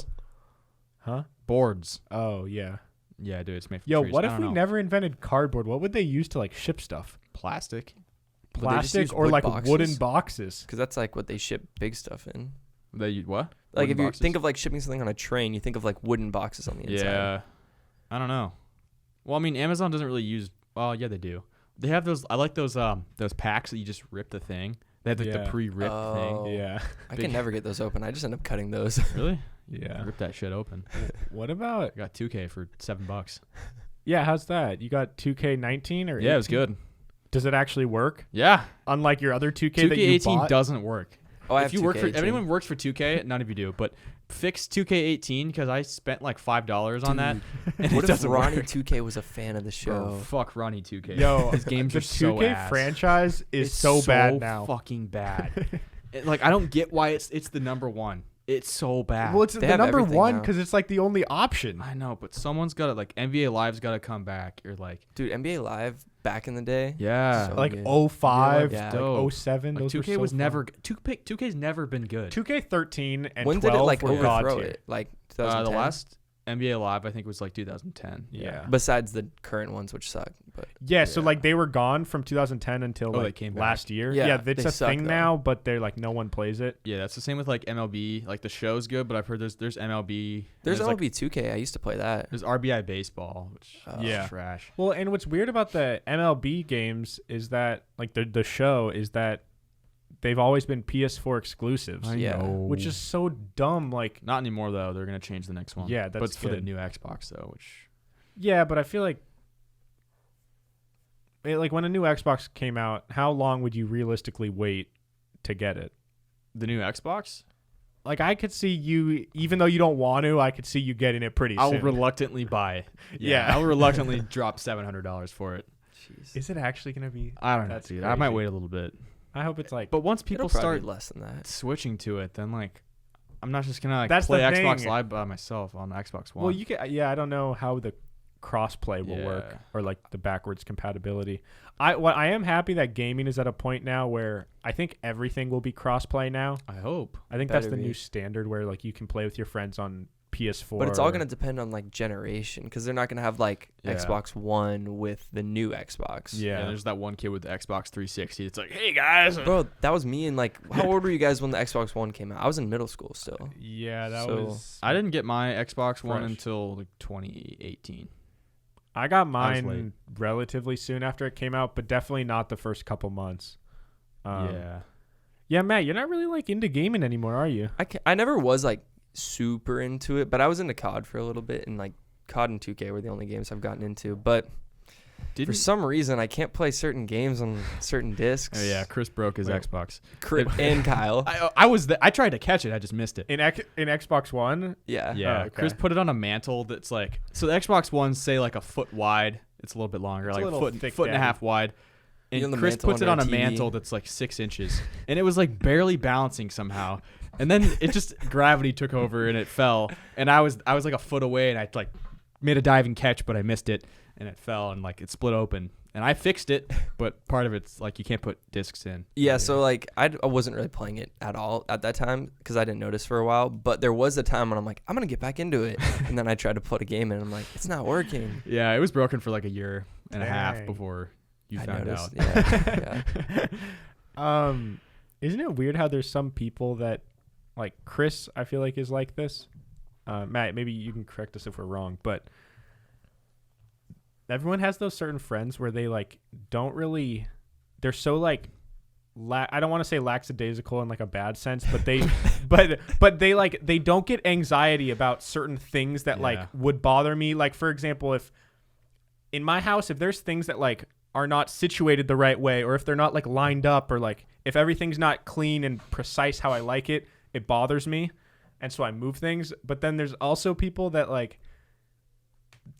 Huh? Boards. Oh yeah. Yeah, dude. It's made from Yo, trees. what I if don't we know. never invented cardboard? What would they use to like ship stuff? Plastic. Would they just use Plastic or wood like boxes? wooden boxes? Because that's like what they ship big stuff in. They what? Like Wooden if you boxes? think of like shipping something on a train, you think of like wooden boxes on the inside. Yeah. I don't know. Well, I mean, Amazon doesn't really use. Well, yeah, they do. They have those. I like those packs that you just rip the thing. They have like Yeah. the pre-ripped Oh. Yeah. I Big- can never get those open. I just end up cutting those. thing. Really? Yeah. Rip that shit open. What about? I got 2K for $7. Yeah, how's that? You got 2K19 or? Yeah, it was 18? good. Does it actually work? Yeah. Unlike your other 2K that you 2K18 bought? doesn't work. Oh, I have if you work for 2K18. anyone works for 2K, none of you do, but fix 2K18 because I spent like $5 on that. And What it if doesn't Ronnie work. 2K was a fan of the show? Bro, fuck Ronnie 2K. Yo, his games the are so 2K ass. franchise is It's so bad now. Fucking bad. Like I don't get why it's the number one. It's so bad. Well, it's They the have number everything one now. because it's like the only option. I know, but someone's got to like NBA Live's got to come back. You're like, Dude, NBA Live back in the day. yeah, So Like good. 05, Yeah. like Dope. 07. like Those 2K were so was fun. never 2K's never been good. 2K13 and When 12 did it like were god overthrow tier. it? Like The 2010? last NBA Live I think was like 2010. Yeah. Besides the current ones, which suck. But Yeah, so Yeah. like they were gone from 2010 until Oh, they like came back. last year. Yeah, Yeah, they it's a suck, thing though. now, but they're like no one plays it. Yeah, that's the same with like MLB. Like the show's good, but I've heard there's MLB. and there's like, MLB 2K. I used to play that. there's RBI baseball, which is Yeah. trash. Well, and what's weird about the MLB games is that like the show is that they've always been PS4 exclusives, Yeah. which is so dumb. Like, Not anymore though. They're gonna change the next one. Yeah, but that's it's for the good. new Xbox though, which yeah, but I feel like like when a new Xbox came out, how long would you realistically wait to get it? the new Xbox. Like I could see you, even though you don't want to, I could see you getting it pretty I'll soon. reluctantly buy it. Yeah. I'll reluctantly drop $700 for it. Jeez. Is it actually gonna be? I don't know, That's dude. I might crazy. wait a little bit. I hope it's like. But once people It'll probably start be less than that. switching to it, then like I'm not just gonna like That's play the Xbox thing. Live by myself on Xbox One. Well, you can. Yeah, I don't know how the crossplay will work Yeah. or like the backwards compatibility. I am happy that gaming is at a point now where I think everything will be crossplay now. I hope. I think that's Better the be. new standard where like you can play with your friends on PS4. But it's all gonna depend on like generation, because they're not gonna have like Yeah. Xbox One with the new Xbox. Yeah. There's that one kid with the Xbox 360. It's like, hey guys. Bro, that was me. And like, how old were you guys when the Xbox One came out? I was in middle school still. Yeah, that So- was. I didn't get my Xbox One Fresh. until like 2018. I got late. mine relatively soon after it came out, but definitely not the first couple months. Yeah. Yeah, Matt, you're not really like into gaming anymore, are you? I never was like super into it, but I was into COD for a little bit, and like COD and 2K were the only games I've gotten into. But for Didn't some reason, I can't play certain games on certain discs. Oh yeah, Chris broke his Wait. Xbox. And Kyle. I tried to catch it, I just missed it. In Xbox One? Yeah. Yeah, okay. Chris put it on a mantle that's like, so the Xbox Ones say like a foot wide. It's a little bit longer, It's a like a little foot, thick foot and a daddy. half wide. You on And the Chris mantle puts it under on a a TV. mantle that's like 6 inches, and it was like barely balancing somehow. And then it just gravity took over and it fell. And I was like a foot away, and I like made a diving catch, but I missed it, and it fell and like it split open. And I fixed it, but part of it's like you can't put discs in. Yeah, so like I wasn't really playing it at all at that time because I didn't notice for a while. But there was a time when I'm like, I'm gonna get back into it, and then I tried to put a game in, and I'm like, it's not working. Yeah, it was broken for like a year and a half Dang. before you I found noticed. out. Yeah. Isn't it weird how there's some people that, like Chris, I feel like is like this. Matt, maybe you can correct us if we're wrong, but everyone has those certain friends where they like don't really, they're so like, I don't want to say lackadaisical in like a bad sense, but they, but they like, they don't get anxiety about certain things that like Yeah. would bother me. Like for example, if in my house, if there's things that like are not situated the right way, or if they're not like lined up, or like if everything's not clean and precise how I like it, it bothers me. And so I move things. But then there's also people that like,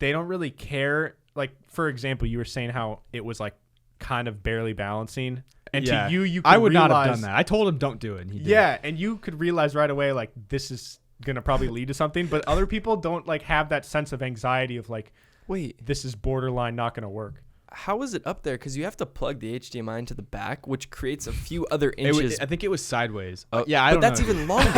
they don't really care. Like, for example, you were saying how it was like kind of barely balancing. And Yeah. to you could I would not have realize- done that. I told him don't do it, and he did. Yeah, and you could realize right away like this is gonna probably lead to something. But other people don't like have that sense of anxiety of like Wait, this is borderline not gonna work. how is it up there? Because you have to plug the HDMI into the back, which creates a few other It wa- inches. I think it was sideways. Oh, Yeah, I but don't that's know. even longer.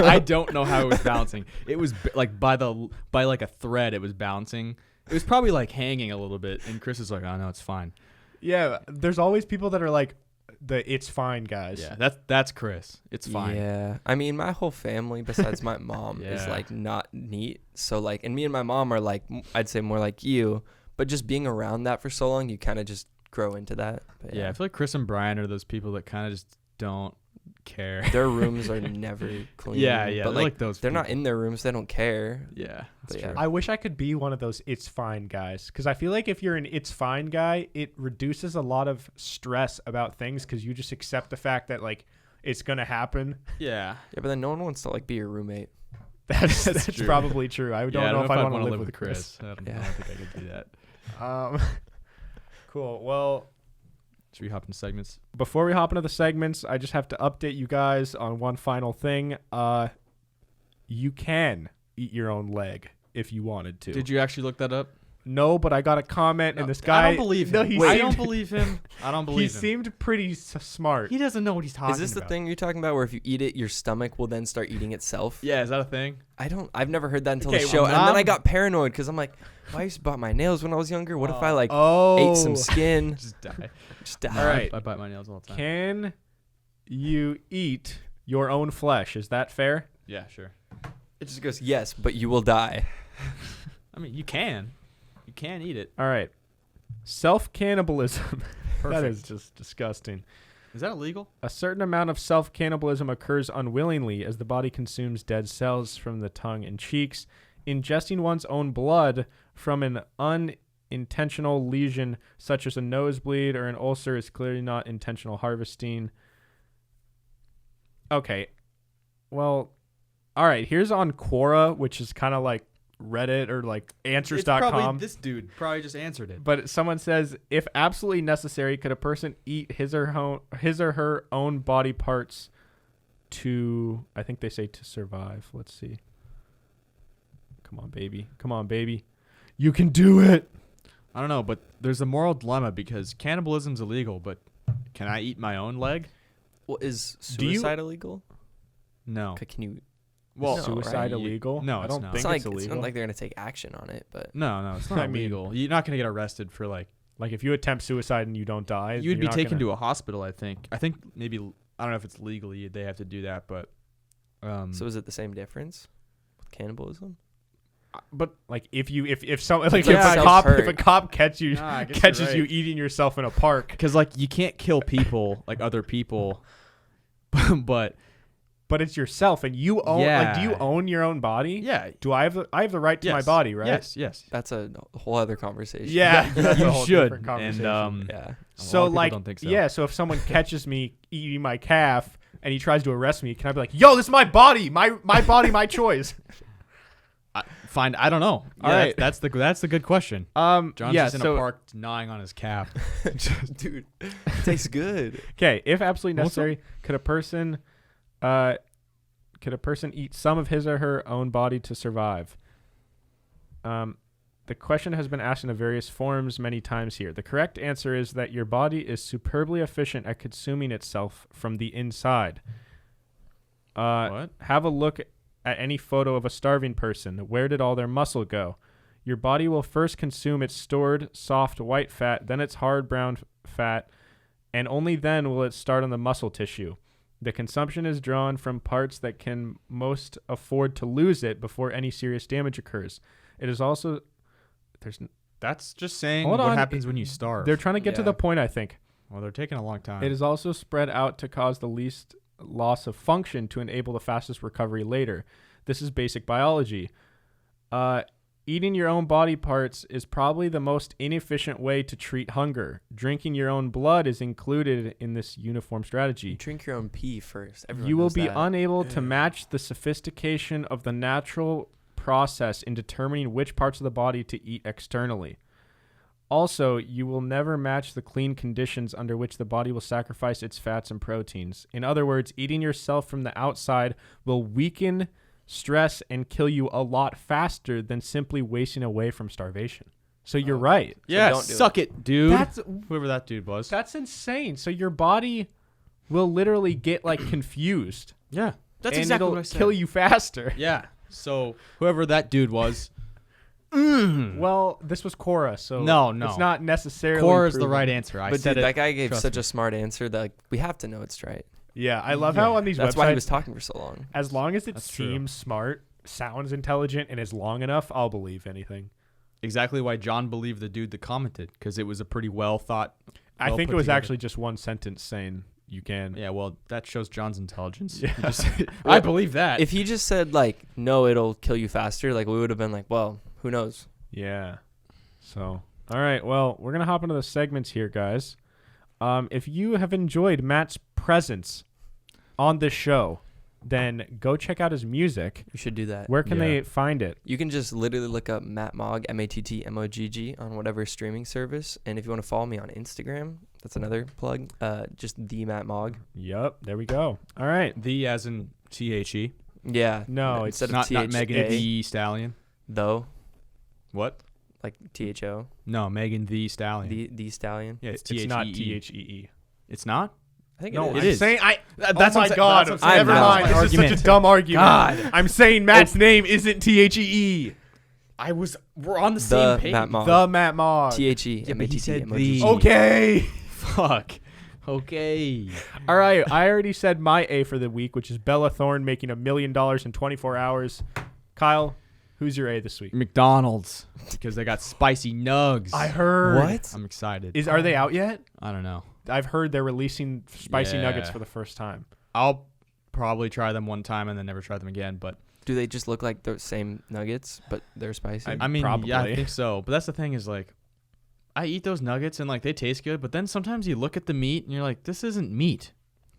I don't know how it was balancing. It was like by like a thread. It was balancing. It was probably like hanging a little bit. And Chris is like, "Oh no, it's fine." Yeah, there's always people that are like the it's fine guys. Yeah, that's Chris. It's fine. Yeah, I mean, my whole family besides my mom is Yeah. like not neat. So like, and me and my mom are like, I'd say more like you. But just being around that for so long, you kind of just grow into that. But Yeah, I feel like Chris and Brian are those people that kind of just don't care. Their rooms are never clean. Yeah, But they're like those they're not people. in their rooms. They don't care. Yeah, that's But true. yeah. I wish I could be one of those it's fine guys, because I feel like if you're an it's fine guy, it reduces a lot of stress about things because you just accept the fact that like it's gonna happen. Yeah. Yeah, but then no one wants to like be your roommate. That's true. probably true. I don't know if I want to live with Chris. I don't Yeah. think I could do that. Cool. Well, Should we hop into segments? before we hop into the segments, I just have to update you guys on one final thing. You can eat your own leg if you wanted to. Did you actually look that up? No, but I got a comment, and No, this guy. I don't believe him. No, he I seemed, don't believe him. I don't he believe him. seemed pretty smart. He doesn't know what he's talking Is this the about. thing you're talking about where if you eat it, your stomach will then start eating itself? Yeah, is that a thing? I've never heard that until Okay, the show. well, And then I Mom- got paranoid because I'm like, well, I used to bite my nails when I was younger. What if I like Oh, ate some skin? Just die. Just die. All right. I bite my nails all the time. Can you eat your own flesh? Is that fair? Yeah, sure. It just goes, yes, but you will die. I mean, you can. You can eat it. All right. Self-cannibalism. That Perfect. is just disgusting. Is that illegal? A certain amount of self-cannibalism occurs unwillingly as the body consumes dead cells from the tongue and cheeks. Ingesting one's own blood from an unintentional lesion, such as a nosebleed or an ulcer, is clearly not intentional harvesting. Okay. Well, all right. Here's on Quora, which is kind of like Reddit or like It's answers.com. probably this dude probably just answered it. But someone says, if absolutely necessary, could a person eat his or her own body parts to, I think they say to survive. Let's see. Come on, baby. Come on, baby. You can do it. I don't know, but there's a moral dilemma because cannibalism's illegal, but can I eat my own leg? Well, is Do you- suicide illegal? No. Can you? Well, No, Suicide right? illegal? No, I it's don't not. think It's, it's like, illegal. not like they're going to take action on it, but No, it's not I mean- illegal. You're not gonna get arrested for like. Like if you attempt suicide and you don't die, You would be taken to a hospital. I think maybe I don't know if it's legally they have to do that, but. so is it the same difference with cannibalism? But like if some like Yeah, if self-hurt. a cop catches you Nah, I guess catches you're you right. eating yourself in a park, Because like you can't kill people like other people, but but it's yourself and you own like do you Yeah. own your own body? yeah, Do I have the right to my yes. body, right? Yes. That's a whole other conversation. Yeah, that's a You whole should. different conversation. And Yeah. So people like don't think so. yeah, so if someone catches me eating my calf and he tries to arrest me, can I be like, "Yo, this is my body, my body, my choice"? Fine. I don't know. All Yeah, right. that's the good question. John's John's yeah, just in so a park gnawing on his calf. Dude, it tastes good. okay, if absolutely What's up? necessary, could a person eat some of his or her own body to survive? The question has been asked in various forms many times here. The correct answer is that your body is superbly efficient at consuming itself from the inside. What? Have a look at any photo of a starving person. Where did all their muscle go? Your body will first consume its stored soft white fat, then its hard brown fat, and only then will it start on the muscle tissue. The consumption is drawn from parts that can most afford to lose it before any serious damage occurs. It is also That's just saying Hold what on. happens when you starve. they're trying to get to Yeah. the point, I think. Well, they're taking a long time. It is also spread out to cause the least loss of function to enable the fastest recovery later. This is basic biology. Eating your own body parts is probably the most inefficient way to treat hunger. Drinking your own blood is included in this uniform You strategy. drink your own pee first. Everyone You will knows be that. unable to match the sophistication of the natural process in determining which parts of the body to eat externally. Also, you will never match the clean conditions under which the body will sacrifice its fats and proteins. In other words, eating yourself from the outside will weaken, stress, and kill you a lot faster than simply wasting away from starvation. So you're right. yeah, don't do suck it, dude. That's Whoever that dude was. that's insane. So your body will literally get like confused. Yeah, that's and exactly it'll what I said. kill you faster. Yeah. So whoever that dude was, Well, this was Quora, so No. it's not necessarily Core is the proven. right answer. I But said dude, it. that guy gave Trust such me. a smart answer that like, we have to know it's right. Yeah, I love how on these That's websites, why he was talking for so long. as long as it That's true. seems smart, sounds intelligent, and is long enough, I'll believe anything. Exactly why John believed the dude that commented because it was a pretty well thought. I well think put it was together. actually just one sentence saying You can. Yeah, well, that shows John's intelligence. Yeah. I believe that. If he just said like, no, it'll kill you faster, like we would have been like, well, who knows? Yeah. So, all right. Well, we're going to hop into the segments here, guys. If you have enjoyed Matt's presence on this show, then go check out his music. You should do that. Where can they find it? You can just literally look up Matt Mogg, MattMoggg, on whatever streaming service. And if you want to follow me on Instagram, that's another plug. Just the Matt Mogg. Yep. There we go. All right. The as in THE. Yeah. No, it's instead Not of Megan THA, the Stallion. though, What? like THO, No, Megan the Stallion. the Stallion. Yeah, It's not THEE. It's not? I think No, it I'm is. saying That's oh my what God. that's what I'm Never saying. mind. That was my This is argument. such a dumb argument. God. I'm saying Matt's name isn't THEE. We're on the The same page. Matt Mogg. The Matt Mogg. THE, Yeah, but he said MattMoggg. the. Okay. Fuck. Okay. All right. I already said my A for the week, which is Bella Thorne making $1 million in 24 hours. Kyle, who's your A this week? McDonald's. Because they got spicy nugs. I heard. What? I'm excited. Are they out yet? I don't know. I've heard they're releasing spicy Yeah. nuggets for the first time. I'll probably try them one time and then never try them again. But Do they just look like the same nuggets, but they're spicy? I mean, Probably. yeah, I think so. But that's the thing is like, I eat those nuggets and like they taste good. But then sometimes you look at the meat and you're like, this isn't meat.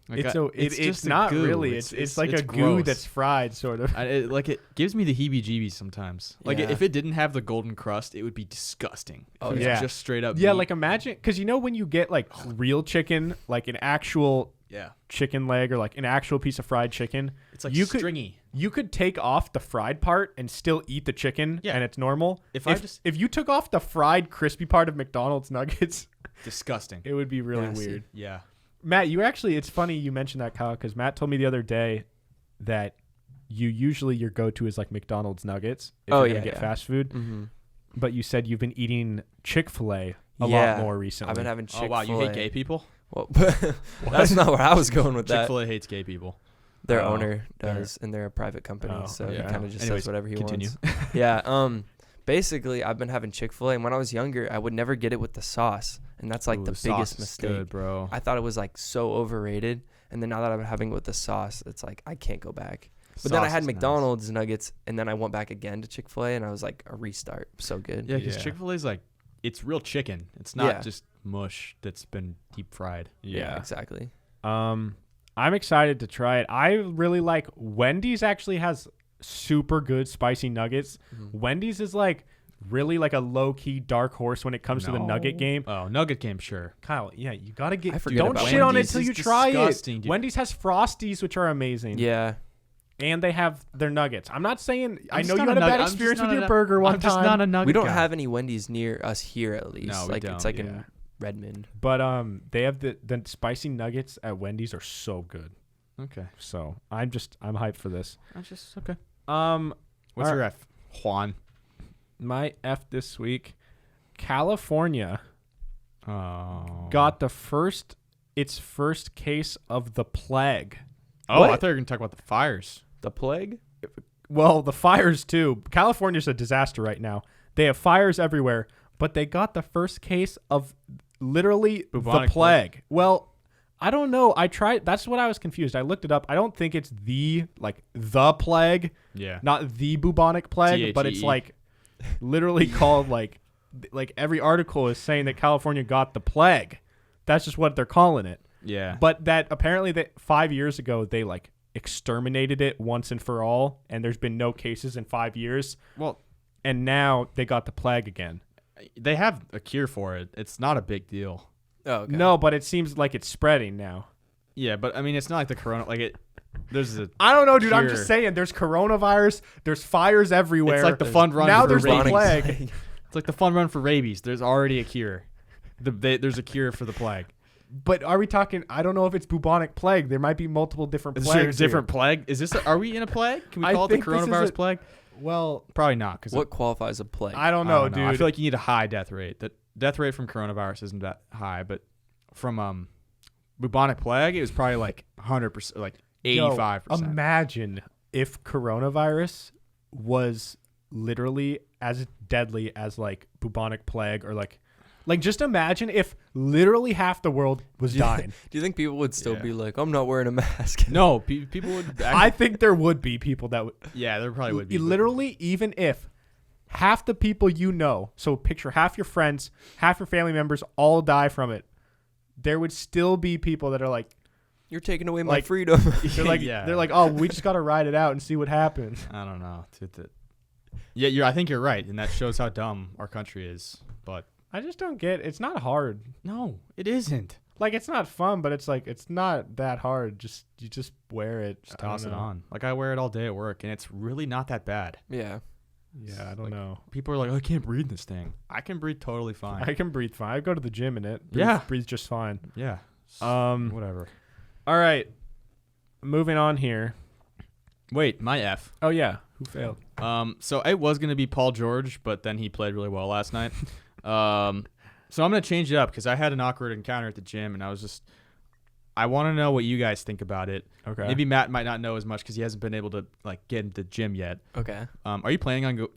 Like, It's just a not goo. really. It's like a goo gross. that's fried, sort of. It gives me the heebie-jeebies sometimes. Like Yeah. if it didn't have the golden crust, it would be disgusting. Oh, If it was yeah. just straight up. Yeah, meat. like imagine, because you know when you get like real chicken, like an actual yeah, chicken leg or like an actual piece of fried chicken, it's like you stringy. you could take off the fried part and still eat the chicken, Yeah. and it's normal. If If you took off the fried crispy part of McDonald's nuggets, Disgusting. it would be really Nasty. weird. Yeah. Matt, it's funny you mentioned that, Kyle, because Matt told me the other day that your go-to is like McDonald's nuggets if Oh, you're gonna yeah, get yeah. fast food. Mm-hmm. But you said you've been eating Chick-fil-A a Yeah, lot more recently. I've been having Chick-fil-A. Oh wow, you hate gay people? Well, that's not where I was going with that. Chick-fil-A hates gay people. Their Oh, owner does, and they're a private company, Oh, so yeah. he kind of just Anyways, says whatever he continue. wants. Yeah. Basically, I've been having Chick-fil-A, and when I was younger, I would never get it with the sauce, and that's like Ooh, the sauce biggest is mistake. Good, bro. I thought it was like so overrated, and then now that I'm having it with the sauce, it's like I can't go back. But then I Sauce had is nice. McDonald's nuggets, and then I went back again to Chick-fil-A, and I was like a restart. So good. Yeah, because Yeah. Chick-fil-A's like, it's real chicken. It's not Yeah. just mush that's been deep fried. Yeah, exactly. I'm excited to try it. I really like Wendy's. Actually has super good spicy nuggets. Mhm. Wendy's is like really like a low key dark horse when it comes to the nugget game. Oh, nugget game, sure. Kyle, yeah, you gotta get. I forget Don't about shit on it Wendy's. till you It's try disgusting, it. dude. Wendy's has Frosties, which are amazing. Yeah. And they have their nuggets. I'm not saying. I I'm know just you not had a bad I'm just experience not with a your nu- burger one I'm just time. not a nugget We don't guy. have any Wendy's near us here, at least. No, we like it's don't, like yeah. in Redmond. But they have the spicy nuggets at Wendy's are so good. Okay. So I'm hyped for this. That's just okay. Um, What's All your F? Juan. my F this week, California Oh. got its first case of the plague. Oh, What? I thought you were gonna talk about the fires. The plague? Well, the fires too. California's a disaster right now. They have fires everywhere, but they got the first case of literally Bubonic the plague. Well, I don't know. I tried. That's what I was confused. I looked it up. I don't think it's the plague, Yeah. not the bubonic plague, but it's THE. like literally called like every article is saying that California got the plague. That's just what they're calling it. Yeah. But that apparently that 5 years ago they like exterminated it once and for all, and there's been no cases in 5 years. Well, And now they got the plague again. they have a cure for it. It's not a big deal. Oh, okay. No, but it seems like it's spreading now. Yeah, but I mean, it's not like the corona. Like it. There's a. I don't know, dude. I'm Cure. just saying. There's coronavirus. There's fires everywhere. It's like the fun run. Now for there's the rabies. plague. It's like the fun run for rabies. There's already a cure. There's a cure for the plague. But are we talking? I don't know if it's bubonic plague. There might be multiple different Is plagues. there a different here. plague? Is this? Are we in a plague? Can we I call it the think this is coronavirus a- plague? Well, Probably not. Because What qualifies a plague? I don't know, dude. I feel like you need a high death rate. The death rate from coronavirus isn't that high, but from bubonic plague, it was probably like 100%, like 85%. Yo, imagine if coronavirus was literally as deadly as like bubonic plague or like Like, just imagine if literally half the world was dying. Do you think people would still Yeah. be like, I'm not wearing a mask? No, people would. I think there would be people that would. Yeah, there probably would be. Literally, even if half the people you know, so picture half your friends, half your family members all die from it, there would still be people that are like, You're taking away my Like- freedom. they're like, Yeah. they're like, oh, we just got to ride it out and see what happens. I don't know. Yeah, I think you're right, and that shows how dumb our country is. But I just don't get. It's not hard. no, it isn't. Like, it's not fun, but it's like it's not that hard. You just wear it. Just I don't toss it know. on. Like I wear it all day at work, and it's really not that bad. Yeah. Yeah, I don't Like, know. People are like, I can't breathe in this thing. I can breathe totally fine. I can breathe fine. I go to the gym in it. Yeah. breathe just fine. Yeah. Whatever. Whatever. All right, moving on here. Wait, my F. Oh yeah, who failed? So it was gonna be Paul George, but then he played really well last night. So I'm gonna change it up because I had an awkward encounter at the gym, and I want to know what you guys think about it. Okay. Maybe Matt might not know as much because he hasn't been able to like get into the gym yet. Okay. Are you planning on getting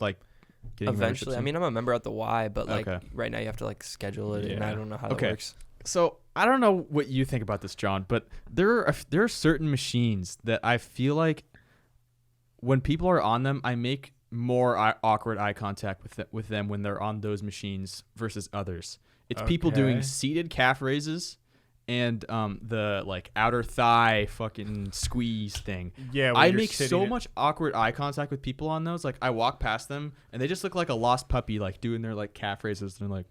Eventually. memberships I in? mean, I'm a member at the Y, but like Okay. right now you have to like schedule it, and Yeah. I don't know how that Okay. works. So I don't know what you think about this, John, but there are certain machines that I feel like when people are on them, I make more awkward eye contact with them when they're on those machines versus others. It's people doing Okay. seated calf raises and the like outer thigh fucking squeeze thing. Yeah, when I you're make sitting so it- much awkward eye contact with people on those. Like I walk past them and they just look like a lost puppy, like doing their like calf raises. And they're like,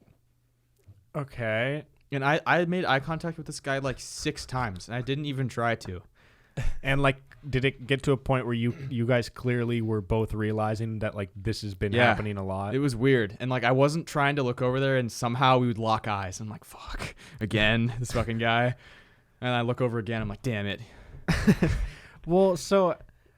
Okay. and I made eye contact with this guy like 6 times, and I didn't even try to. And like, did it get to a point where you guys clearly were both realizing that like this has been Yeah. happening a lot? It was weird, and like I wasn't trying to look over there, and somehow we would lock eyes. I'm like, fuck, again, this fucking guy. And I look over again. I'm like, damn it. Well, so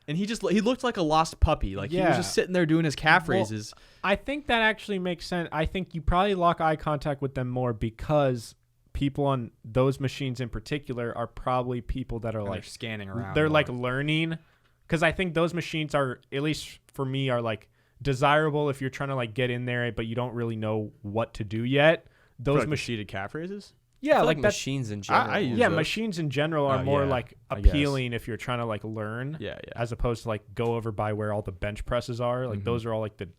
And he looked like a lost puppy. Like he was Yeah. just sitting there doing his calf Well, raises. I think that actually makes sense. I think you probably lock eye contact with them more because people on those machines in particular are probably people that are And they're like scanning around. they're more. like learning, because I think those machines are, at least for me, are like desirable if you're trying to like get in there but you don't really know what to do yet. For, Those like, the machines, seated calf raises. yeah, I feel like like that's, machines in general. I use yeah, those. machines in general are Oh, more yeah, like I guess. appealing if you're trying to like learn, Yeah. as opposed to like go over by where all the bench presses are. Like Mhm. those are all like the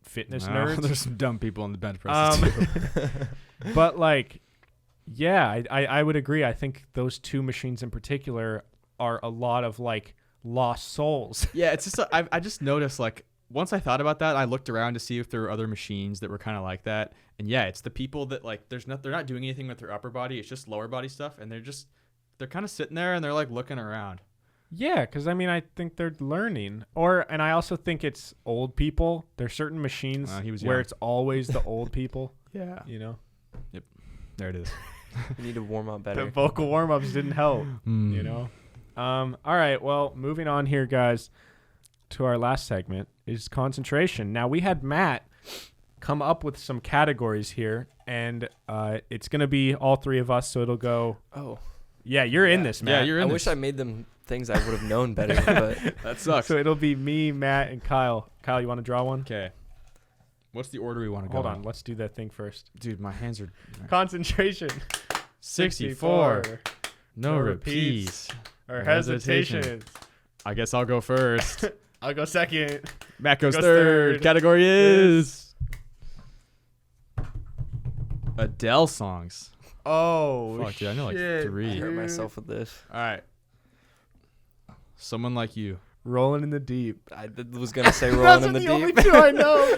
fitness No, nerds. There's some dumb people on the bench presses too. But like, yeah, I would agree. I think those two machines in particular are a lot of like lost souls. Yeah, it's just I just noticed like once I thought about that, I looked around to see if there were other machines that were kind of like that. And yeah, it's the people that like they're not doing anything with their upper body. It's just lower body stuff, and they're kind of sitting there and they're like looking around. Yeah, because I mean, I think they're learning. And I also think it's old people. There's certain machines He was where young. it's always the old people. Yeah. You know, There it is. You need to warm up the better. vocal warm ups didn't help. Hmm. You know. All right. Well, moving on here, guys, to our last segment is concentration. Now we had Matt come up with some categories here, and it's gonna be all three of us. So it'll go. Oh, Yeah, you're in Yeah. this, Yeah, Matt. you're I in wish this. I made them things I would have known better. But That sucks. So it'll be me, Matt, and Kyle. Kyle, you want to draw one? Okay. What's the order we want to go? Hold in? on. Let's do that thing first. Dude, my hands are Concentration. 64. No No repeats. repeats. Or Hesitation. hesitation. I guess I'll go first. I'll go second. Matt goes Goes third. third. Category is Adele songs. Oh, Fuck, dude, I know like shit, 3. I hurt dude. myself with this. All right. Someone like you. Rolling in the deep. I was gonna say Those rolling are in the the only deep. two I know.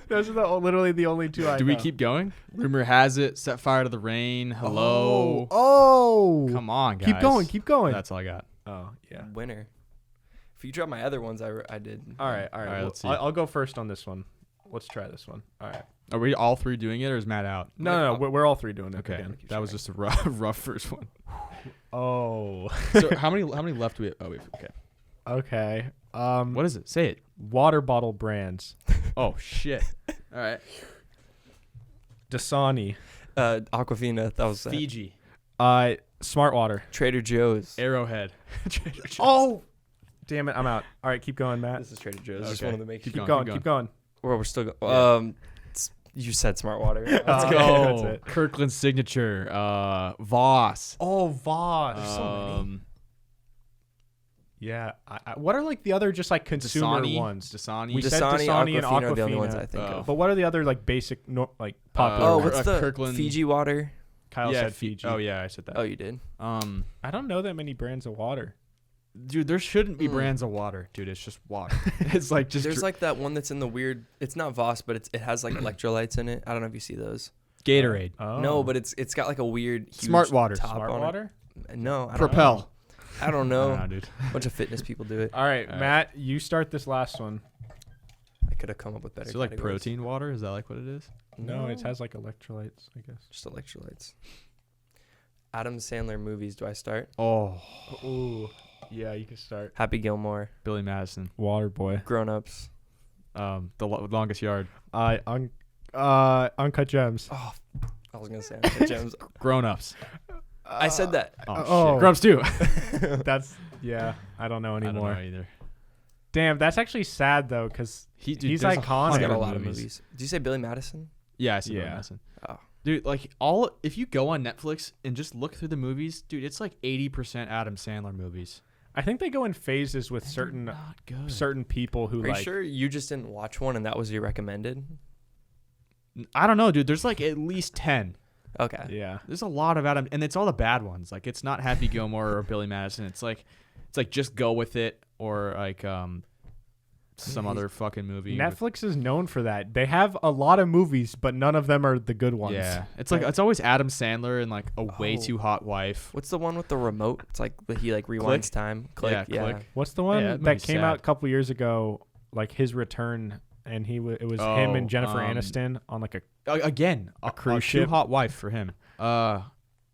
Those are literally the only two I know. Do we keep going? Rumor has it. Set fire to the rain. Hello. Oh. Come on, guys. Keep going. Keep going. That's all I got. Oh, yeah. Winner. If you drop my other ones, I did. All right. All right, Well, let's see. I'll go first on this one. Let's try this one. All right. Are we all 3 doing it, or is Matt out? No, we're all three doing it Okay. again. That was just a rough first one. Oh. So how many left do we have? Oh, we have, okay. Okay. What is it? Say it. Water bottle brands. Oh shit. All right. Dasani. Aquafina. That was Fiji. Smart water. Trader Joe's. Arrowhead. Oh. Damn it. I'm out. All right. Keep going, Matt. This is Trader Joe's. Just Okay. wanted to make Keep sure. Keep going, going. Keep going. Well, we're still going. Yeah. You said smart water. Let's Oh, go. that's Oh, it. Kirkland signature. Voss. Oh, Voss. Yeah. What are like the other just like consumer ones? Dasani. We said Dasani, Dasani and Aquafina are the only Aquafina. ones I think Oh. of. But what are the other like basic like popular Oh, ones? what's the Kirkland- Fiji water? Kyle said Fiji. Oh yeah, I said that. Oh, you did. I don't know that many brands of water. Dude, there shouldn't be brands of water, dude. It's just water. It's like just There's like that one that's in the weird. It's not Voss, but it has like electrolytes in it. I don't know if you see those. Gatorade. Oh. No, but it's got like a weird huge Smart water. top Smart on water? it. No, I don't Propel. know. I don't know. Nah, dude. A bunch of fitness people do it. All right, All right. Matt, you start this last one. I could have come up with better. Is it like categories. protein water? Is that like what it is? No, it has like electrolytes, I guess. just electrolytes. Adam Sandler movies. Do I start? Oh, Ooh. Yeah, you can start. Happy Gilmore. Billy Madison. Water boy. Grown Ups. Longest yard. Uncut Gems. Oh, I was gonna say Uncut Gems. Grown ups. I said that. Oh. Shit. Grubs too. That's I don't know I don't anymore. know either. Damn, that's actually sad though, because he's there's iconic. He's got a 100 lot of movies. Did you say Billy Madison? Yeah, I see Billy Yeah. Madison. Oh. Dude, like if you go on Netflix and just look through the movies, dude, it's like 80% Adam Sandler movies. I think they go in phases with certain Not good. certain people who Are like. you sure you just didn't watch one and that was your recommended? I don't know, dude. There's like at least 10. Okay. Yeah. There's a lot of Adam, and it's all the bad ones. Like it's not Happy Gilmore or Billy Madison. It's like Just Go With It or like some other fucking movie. Netflix is known for that. They have a lot of movies, but none of them are the good ones. Yeah, it's like it's always Adam Sandler and like a way Oh. too hot wife. What's the one with the remote? It's like he like rewinds time. Click. Yeah, Click. What's the one Yeah, that that movie's came sad. out a couple years ago? Like his return, and it was him and Jennifer um, Aniston on like a. Again, a cruise too ship. hot wife for him.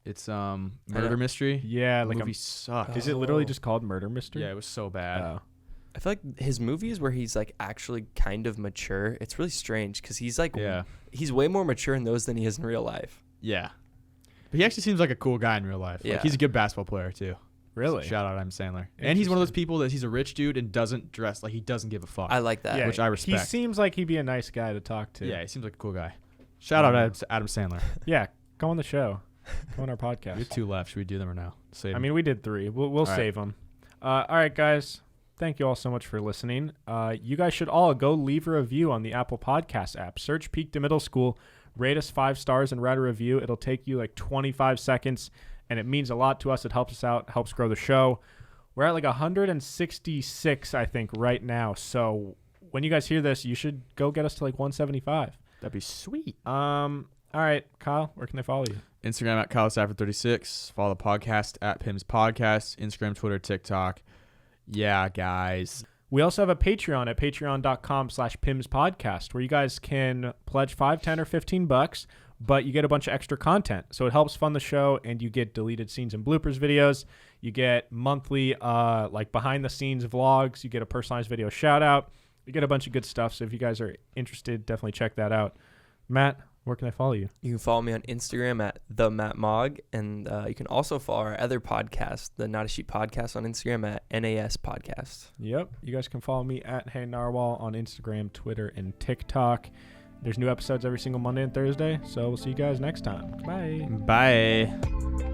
It's murder mystery. Yeah, The like movie sucked. Is it literally Oh. just called Murder Mystery? Yeah, it was so bad. Oh. I feel like his movies where he's like actually kind of mature. It's really strange because he's like he's way more mature in those than he is in real life. Yeah. But he actually seems like a cool guy in real life. Yeah. Like, he's a good basketball player too. Really? So shout out Adam Sandler. And he's one of those people that he's a rich dude and doesn't dress like he doesn't give a fuck. I like that. Yeah, which I respect. He seems like he'd be a nice guy to talk to. Yeah, he seems like a cool guy. Shout out Adam Sandler. Yeah, go on the show. Go on our podcast. We have 2 left. Should we do them or no? Save I mean, we did 3. We'll right. save them. All right, guys. Thank you all so much for listening. You guys should all go leave a review on the Apple Podcast app. Search Peak to Middle School, rate us 5 stars, and write a review. It'll take you like 25 seconds, and it means a lot to us. It helps us out, helps grow the show. We're at like 166, I think, right now. So when you guys hear this, you should go get us to like 175. That'd be sweet. All right, Kyle, where can they follow you? Instagram at KyleSafford36. Follow the podcast at PIMS Podcast. Instagram, Twitter, TikTok. Yeah, guys. We also have a Patreon at patreon.com/PIMSpodcast where you guys can pledge $5, $10, or $15, but you get a bunch of extra content. So it helps fund the show, and you get deleted scenes and bloopers videos. You get monthly like behind-the-scenes vlogs. You get a personalized video shout-out. You get a bunch of good stuff. So if you guys are interested, definitely check that out. Matt, where can I follow you? You can follow me on Instagram at @theMattMog, and you can also follow our other podcast, the Not a Sheep Podcast, on Instagram at NAS Podcast. Yep. You guys can follow me at Hey Narwhal on Instagram, Twitter, and TikTok. There's new episodes every single Monday and Thursday, so we'll see you guys next time. Bye. Bye.